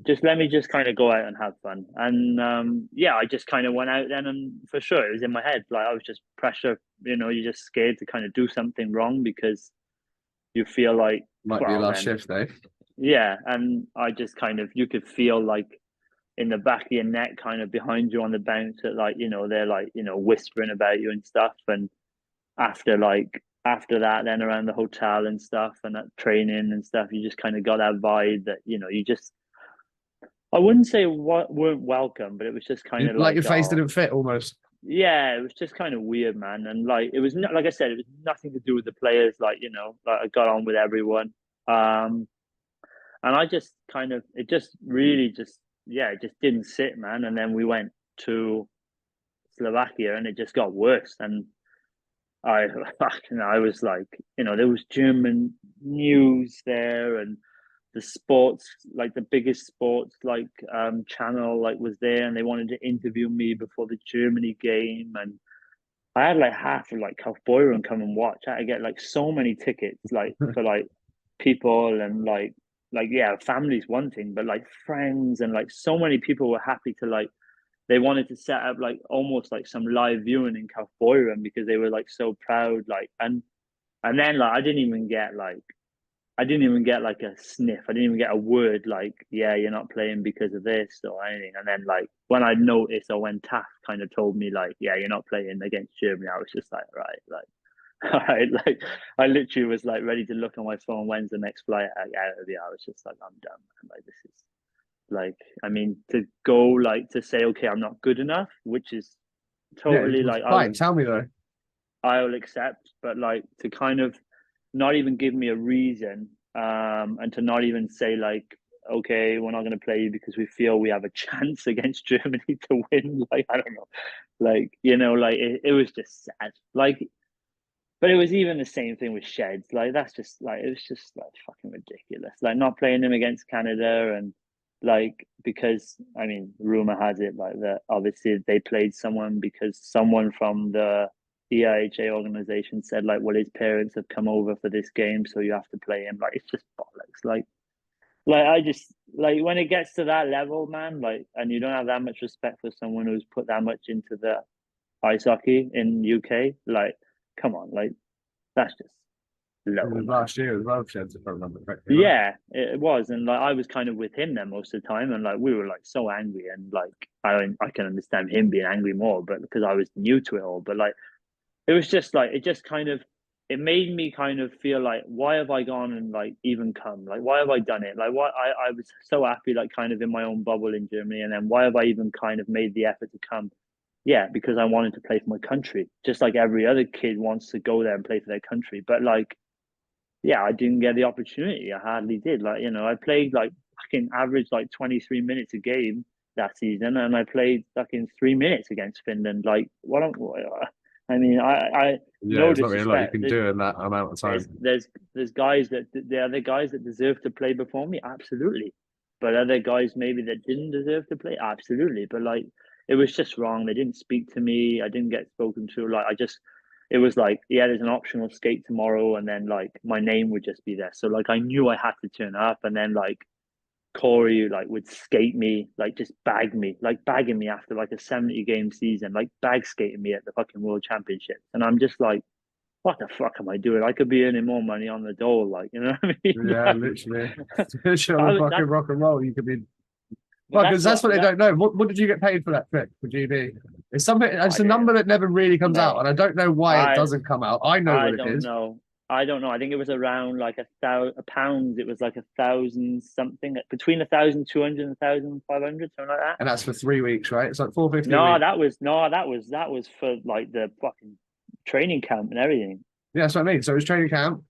Speaker 2: just let me just kind of go out and have fun. And yeah, I just kind of went out then, and for sure it was in my head. Like I was just pressure, you're just scared to kind of do something wrong because you feel like
Speaker 1: Might be your last shift, though.
Speaker 2: Yeah, and I just kind of, you could feel like in the back of your neck, kind of behind you on the bounce, that like they're like whispering about you and stuff. And after that, then around the hotel and stuff, and that training and stuff, you just kind of got that vibe that you just, I wouldn't say weren't welcome, but it was just kind of
Speaker 1: like your face didn't fit almost.
Speaker 2: Yeah, it was just kind of weird, man. And like it was not, like I said, it was nothing to do with the players. Like like I got on with everyone, and I just kind of it just really just it just didn't sit, man. And then we went to Slovakia, and it just got worse. And I I was like, there was German news there, and the sports, like the biggest sports channel was there, and they wanted to interview me before the Germany game. And I had like half of Kaufbeuren come and watch. I had to get like so many tickets for like people, and yeah, families one thing, but like friends, and like so many people were happy to they wanted to set up like almost like some live viewing in Kaufbeuren because they were like so proud. And then I didn't even get like a sniff. I didn't even get a word like, yeah, you're not playing because of this or anything. And then when I noticed, or when Taft kind of told me yeah, you're not playing against Germany, I was just like, right, all right, I literally was ready to look on my phone. When's the next flight out of here? I was just like, I'm done. And this is I mean, to go to say, okay, I'm not good enough, which is totally
Speaker 1: fine. Tell me though.
Speaker 2: I'll accept, but to kind of not even give me a reason, and to not even say okay, we're not going to play you because we feel we have a chance against Germany to win. I don't know, it was just sad. But it was even the same thing with Sheds. That's just it was just fucking ridiculous. Not playing them against Canada, and because I mean, rumor has it that obviously they played someone because someone from the EIHA organization said well, his parents have come over for this game, so you have to play him. It's just bollocks. I just when it gets to that level, man, and you don't have that much respect for someone who's put that much into the ice hockey in UK, come on, that's just low.
Speaker 1: Last year as well, Sheds, if I remember correctly. Right?
Speaker 2: Yeah, it was, and I was kind of with him then most of the time, and we were so angry, and I can understand him being angry more, but because I was new to it all, but it was just it just kind of, it made me kind of feel why have I gone and even come? Why have I done it? Why I was so happy kind of in my own bubble in Germany, and then why have I even kind of made the effort to come? Yeah, because I wanted to play for my country, just like every other kid wants to go there and play for their country. But yeah, I didn't get the opportunity. I hardly did. I played fucking average 23 minutes a game that season, and I played fucking 3 minutes against Finland. What? I mean, I
Speaker 1: yeah,
Speaker 2: no
Speaker 1: it's not really a lot you can do in that amount of time.
Speaker 2: There's guys that there are the guys that deserve to play before me, absolutely. But are there guys maybe that didn't deserve to play? Absolutely. But it was just wrong. They didn't speak to me. I didn't get spoken to. It was yeah, there's an optional skate tomorrow, and then my name would just be there. So I knew I had to turn up, and then Corey would skate me, just bag me, bagging me after a 70 game season, bag skating me at the fucking World Championships. And I'm just what the fuck am I doing? I could be earning more money on the dole, like, you know what I mean?
Speaker 1: Yeah, literally. Show
Speaker 2: I
Speaker 1: a
Speaker 2: was-
Speaker 1: fucking rock and roll. You could be.
Speaker 2: but
Speaker 1: Well, because that's what they don't know. What did you get paid for that trip for GB? It's something. It's a number that never really comes out, and I don't know why it doesn't come out. I know what it
Speaker 2: don't
Speaker 1: is.
Speaker 2: know. I don't know. I think it was around like £1,000. It was like 1,000 something, between 1,200 and 1,500, something like that.
Speaker 1: And that's for 3 weeks, right? It's like 450.
Speaker 2: No, that was for like the fucking training camp and everything.
Speaker 1: Yeah, that's what I mean. So it was training camp.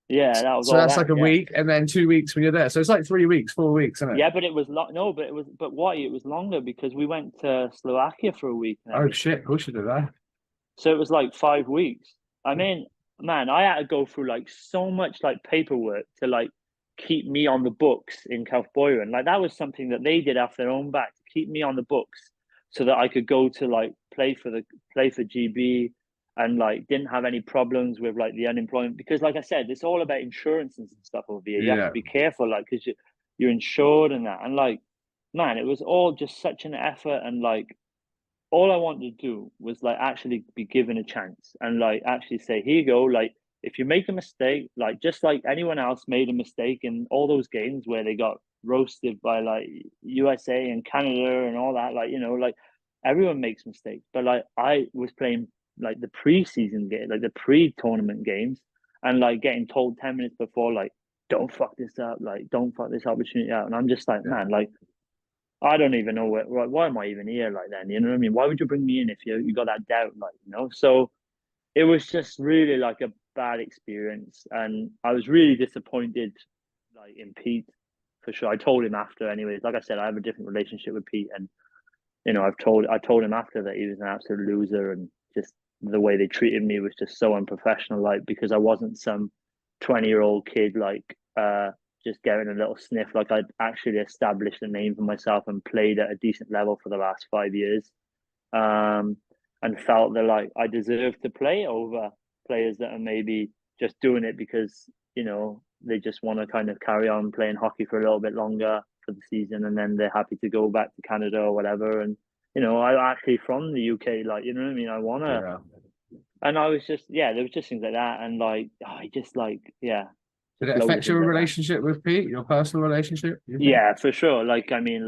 Speaker 2: Yeah, that was
Speaker 1: So
Speaker 2: all
Speaker 1: that's
Speaker 2: that,
Speaker 1: like a week, and then 2 weeks when you're there. So it's like 3 weeks, 4 weeks, isn't it?
Speaker 2: Yeah, but it was but what? It was longer because we went to Slovakia for a week.
Speaker 1: Oh shit! Of course you did that.
Speaker 2: So it was like 5 weeks. I mean, man, I had to go through like so much like paperwork to like keep me on the books in Kaufbeuren. Like that was something that they did off their own back to keep me on the books so that I could go to like play for GB and like didn't have any problems with like the unemployment, because like I said, it's all about insurances and stuff over here. You have to be careful, like, because you're insured and that. And like, man, it was all just such an effort, and like all I wanted to do was like actually be given a chance and like actually say, here you go, like if you make a mistake, like just like anyone else made a mistake in all those games where they got roasted by like USA and Canada and all that, like, you know, like everyone makes mistakes, but like I was playing like the pre-season game, like the pre-tournament games, and like getting told 10 minutes before, like, don't fuck this up, like don't fuck this opportunity out. And I'm just like, man, like I don't even know why am I even here, like, then, you know what I mean? Why would you bring me in if you got that doubt, like, you know? So it was just really like a bad experience, and I was really disappointed, like, in Pete, for sure. I told him after, anyways. Like I said, I have a different relationship with Pete, and you know, I told him after that he was an absolute loser, and just the way they treated me was just so unprofessional, like, because I wasn't some 20-year-old kid, like, just getting a little sniff. Like, I'd actually established a name for myself and played at a decent level for the last 5 years, and felt that like I deserved to play over players that are maybe just doing it because, you know, they just want to kind of carry on playing hockey for a little bit longer for the season, and then they're happy to go back to Canada or whatever. And you know, I'm actually from the UK, like, you know what I mean? I want to, and I was just, yeah, there was just things like that, and like I just like, yeah.
Speaker 1: Did it affect your relationship with Pete, your personal relationship?
Speaker 2: Yeah, for sure. Like, I mean,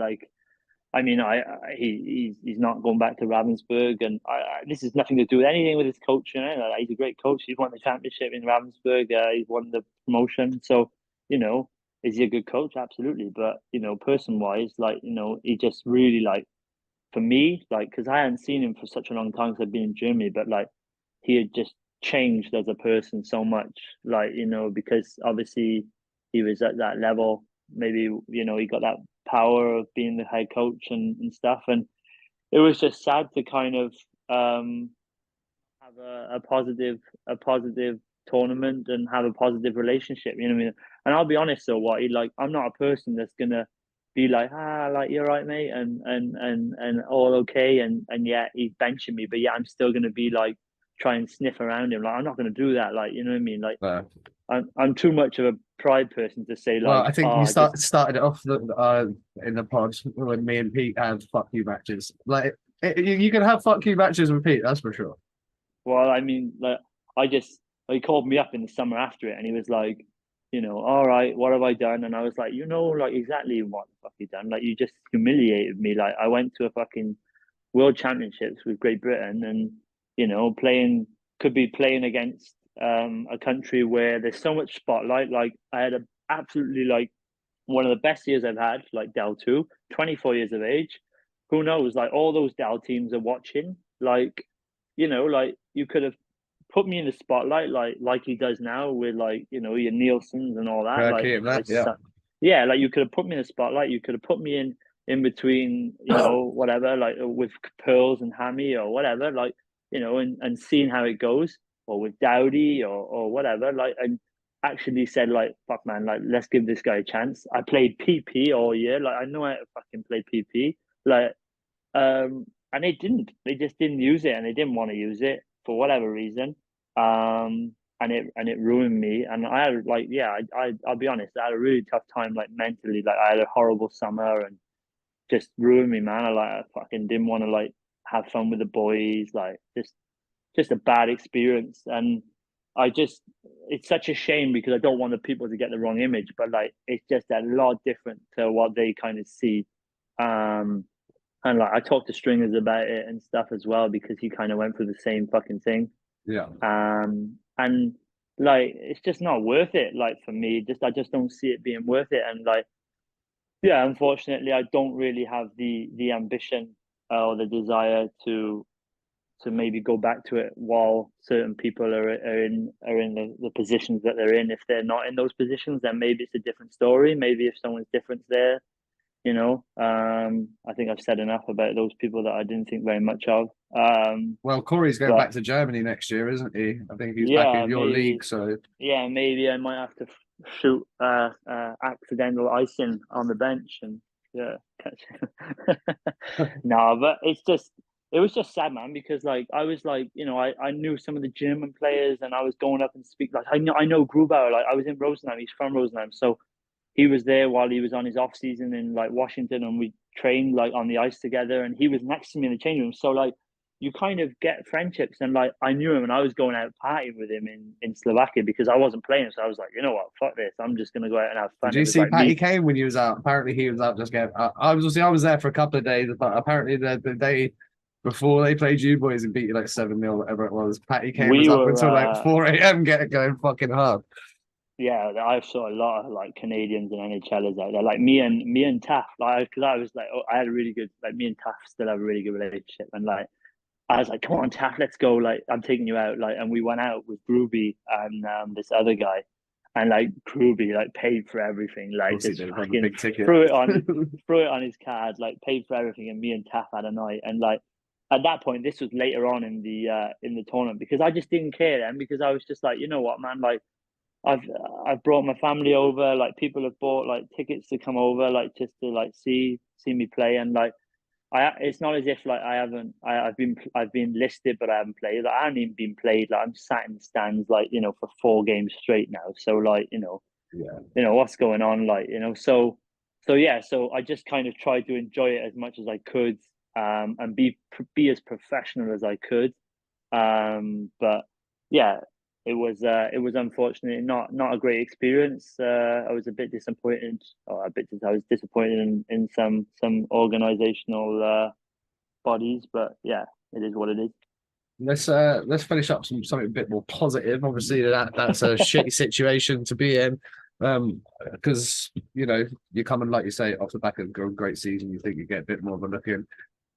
Speaker 2: he's not going back to Ravensburg, and this has nothing to do with anything with his coach. You know, he's a great coach. He's won the championship in Ravensburg. He's won the promotion. So, you know, is he a good coach? Absolutely. But you know, person wise, like, you know, he just really, like, for me, like, because I hadn't seen him for such a long time because I've been in Germany, but like he had just changed as a person so much, like, you know, because obviously he was at that level. Maybe, you know, he got that power of being the head coach and stuff. And it was just sad to kind of have a positive tournament and have a positive relationship, you know what I mean? And I'll be honest, so what, like, I'm not a person that's gonna be like, like, you're right, mate, and all okay, and yeah, he's benching me, but yeah, I'm still gonna be like try and sniff around him. Like, I'm not gonna do that, like, you know what I mean? Like, I'm too much of a pride person to say, like,
Speaker 1: well, I think you started it off in the pod when me and Pete had fuck you matches. Like, you can have fuck you matches with Pete, that's for sure.
Speaker 2: Well, I mean, like, he called me up in the summer after it, and he was like, you know, all right, what have I done? And I was like, you know, like, exactly what the fuck you done? Like, you just humiliated me. Like, I went to a fucking World Championships with Great Britain, and you know, could be playing against a country where there's so much spotlight. Like, I had absolutely, like, one of the best years I've had, like Del 2, 24 years of age. Who knows? Like, all those Del teams are watching. Like, you know, like, you could have put me in the spotlight, like he does now with, like, you know, your Nielsen's and all that. Yeah, like, you could have put me in the spotlight. You could have put me in between, you know, whatever, like with Pearls and Hammy or whatever, like, you know, and seeing how it goes, or with Dowdy or whatever, like, and actually said, like, fuck, man, like, let's give this guy a chance. I played PP all year, like, I know how to fucking play PP, like, and they just didn't use it, and they didn't want to use it for whatever reason, and it ruined me. And I had, like, yeah, I'll be honest, I had a really tough time, like, mentally. Like, I had a horrible summer, and just ruined me, man. I fucking didn't want to, like, have fun with the boys, like, just a bad experience. And it's such a shame because I don't want the people to get the wrong image, but like it's just a lot different to what they kind of see. And like I talked to Stringers about it and stuff as well because he kind of went through the same fucking thing.
Speaker 1: Yeah.
Speaker 2: And like it's just not worth it. Like for me, I just don't see it being worth it. And like, yeah, unfortunately, I don't really have the ambition or the desire to maybe go back to it while certain people are in the positions that they're in. If they're not in those positions, then maybe it's a different story. Maybe if someone's different there, you know. I think I've said enough about those people that I didn't think very much of.
Speaker 1: Well, Corey's going back to Germany next year, isn't he? I think he's back in your league. So
Speaker 2: yeah, maybe I might have to shoot accidental icing on the bench and catch. No, but it was just sad, man, because like I was like, you know, I knew some of the German players and I was going up and speak like I know Grubauer, like I was in Rosenheim, he's from Rosenheim, so he was there while he was on his off season in like Washington, and we trained like on the ice together, and he was next to me in the changing room. So like you kind of get friendships, and like I knew him and I was going out partying with him in Slovakia because I wasn't playing, so I was like, you know what, fuck this, I'm just gonna go out and have fun.
Speaker 1: Did you see Patty Kane when he was out? Apparently he was out just getting. I was there for a couple of days, but apparently the day before they played you boys and beat you like 7-0, whatever it was, Patty Kane was up until like 4 a.m. going fucking hard.
Speaker 2: Yeah, I saw a lot of like Canadians and NHLers out there, like me and Taff, like because I was like, I had a really good, like me and Taff still have a really good relationship, and like I was like, come on, Taff, let's go, like I'm taking you out, like, and we went out with Groovy and this other guy, and like Groovy like paid for everything, like just fucking threw it on his card, like paid for everything, and me and Taff had a night, and like at that point, this was later on in the tournament because I just didn't care then because I was just like, you know what, man, like. I've brought my family over, like people have bought like tickets to come over, like just to like see me play, and like it's not as if like I've been listed but I haven't played. Like, I haven't even been played. Like I'm sat in the stands, like, you know, for 4 games straight now. So like, you know, what's going on, like, you know, so yeah, so I just kind of tried to enjoy it as much as I could, and be as professional as I could, but yeah. It was unfortunately not a great experience. I was a bit disappointed, I was disappointed in some organizational bodies, but yeah, it is what it is.
Speaker 1: Let's finish up something a bit more positive. Obviously, that's a shitty situation to be in, because you know you're coming, like you say, off the back of a great season. You think you get a bit more of a look in,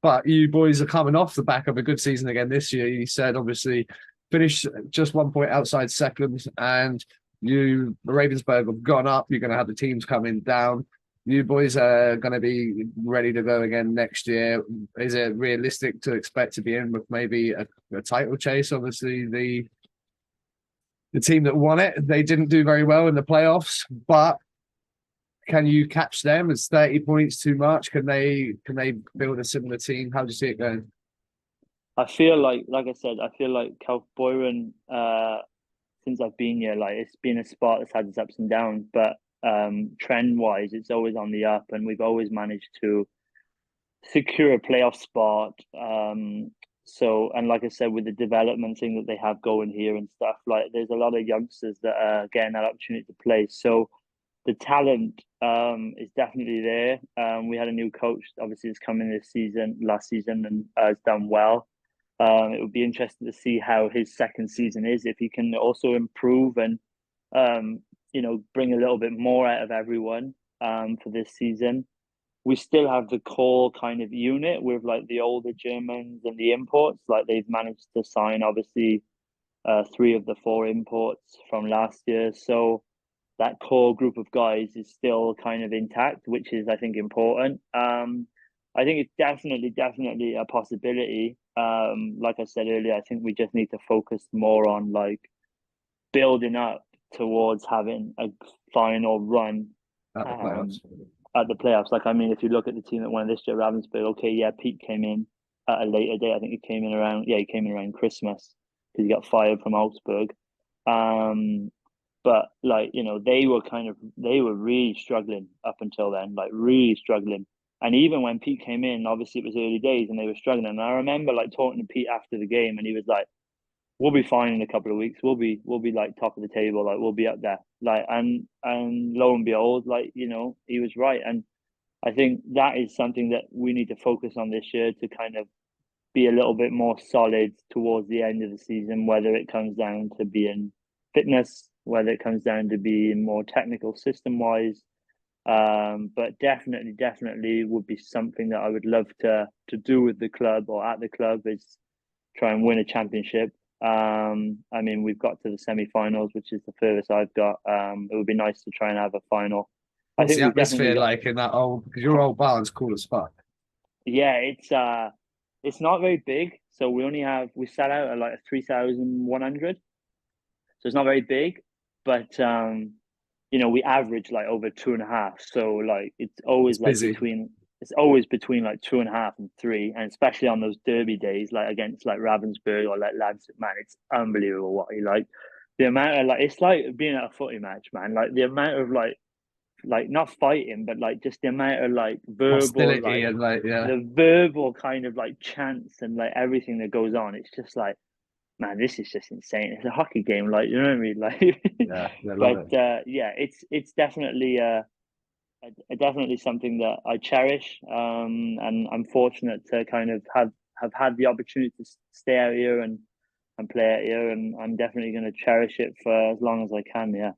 Speaker 1: but you boys are coming off the back of a good season again this year. You said obviously. Finished just 1 point outside second, and you Ravensburg have gone up. You're going to have the teams coming down. You boys are going to be ready to go again next year. Is it realistic to expect to be in with maybe a title chase? Obviously, the team that won it, they didn't do very well in the playoffs, but can you catch them? Is 30 points too much? Can they build a similar team? How do you see it going?
Speaker 2: I feel like I said, I feel like Kaufbeuren, since I've been here, like it's been a spot that's had its ups and downs, but trend wise, it's always on the up, and we've always managed to secure a playoff spot. So, and like I said, with the development thing that they have going here and stuff, like there's a lot of youngsters that are getting that opportunity to play. So the talent is definitely there. We had a new coach, obviously, that's coming last season, and has done well. It would be interesting to see how his second season is, if he can also improve and, you know, bring a little bit more out of everyone for this season. We still have the core kind of unit with like the older Germans and the imports. Like they've managed to sign, obviously, 3 of the 4 imports from last year. So that core group of guys is still kind of intact, which is, I think, important. I think it's definitely a possibility. Like I said earlier, I think we just need to focus more on like building up towards having a final run
Speaker 1: at
Speaker 2: the playoffs. Like, I mean, if you look at the team that won this year, Ravensburg, okay, yeah, Pete came in at a later date. I think he came in around Christmas because he got fired from Augsburg. But like, you know, they were really struggling up until then, like really struggling. And even when Pete came in, obviously it was early days and they were struggling. And I remember like talking to Pete after the game, and he was like, we'll be fine in a couple of weeks. We'll be like top of the table. Like we'll be up there. Like and lo and behold, like he was right. And I think that is something that we need to focus on this year to kind of be a little bit more solid towards the end of the season, whether it comes down to being fitness, whether it comes down to being more technical system wise. But definitely would be something that I would love to do with the club or at the club is try and win a championship. I mean, we've got to the semi-finals, which is the furthest I've got. It would be nice to try and have a final.
Speaker 1: What's the atmosphere like in that old? Because your old barn's cool as fuck.
Speaker 2: Yeah, it's not very big, so we sat out at like 3,100, so it's not very big, but we average like over 2.5, so like it's always between like 2.5 and 3, and especially on those derby days, like against like Ravensburg or like Lancet, man, it's unbelievable what he like the amount of like it's like being at a footy match, man. Like the amount of like not fighting, but like just the amount of like verbal, like,
Speaker 1: and like
Speaker 2: the verbal kind of like chants and like everything that goes on. It's just like, man, this is just insane. It's a hockey game, like, you know what I mean? Like, it's definitely definitely something that I cherish, and I'm fortunate to kind of have had the opportunity to stay out here and play out here, and I'm definitely going to cherish it for as long as I can. Yeah.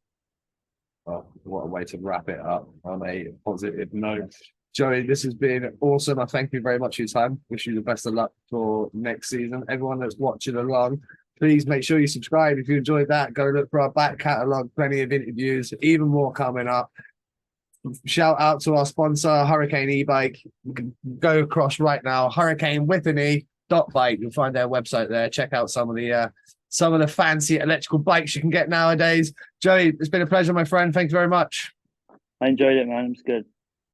Speaker 1: Oh, what a way to wrap it up on a positive note. Joey, this has been awesome. I thank you very much for your time. Wish you the best of luck for next season. Everyone that's watching along, please make sure you subscribe. If you enjoyed that, go look for our back catalogue. Plenty of interviews, even more coming up. Shout out to our sponsor, Hurricane e-bike. You can go across right now, Hurricane with an E.bike. You'll find their website there. Check out some of the fancy electrical bikes you can get nowadays. Joey, it's been a pleasure, my friend. Thank you very much.
Speaker 2: I enjoyed it, man. It was good.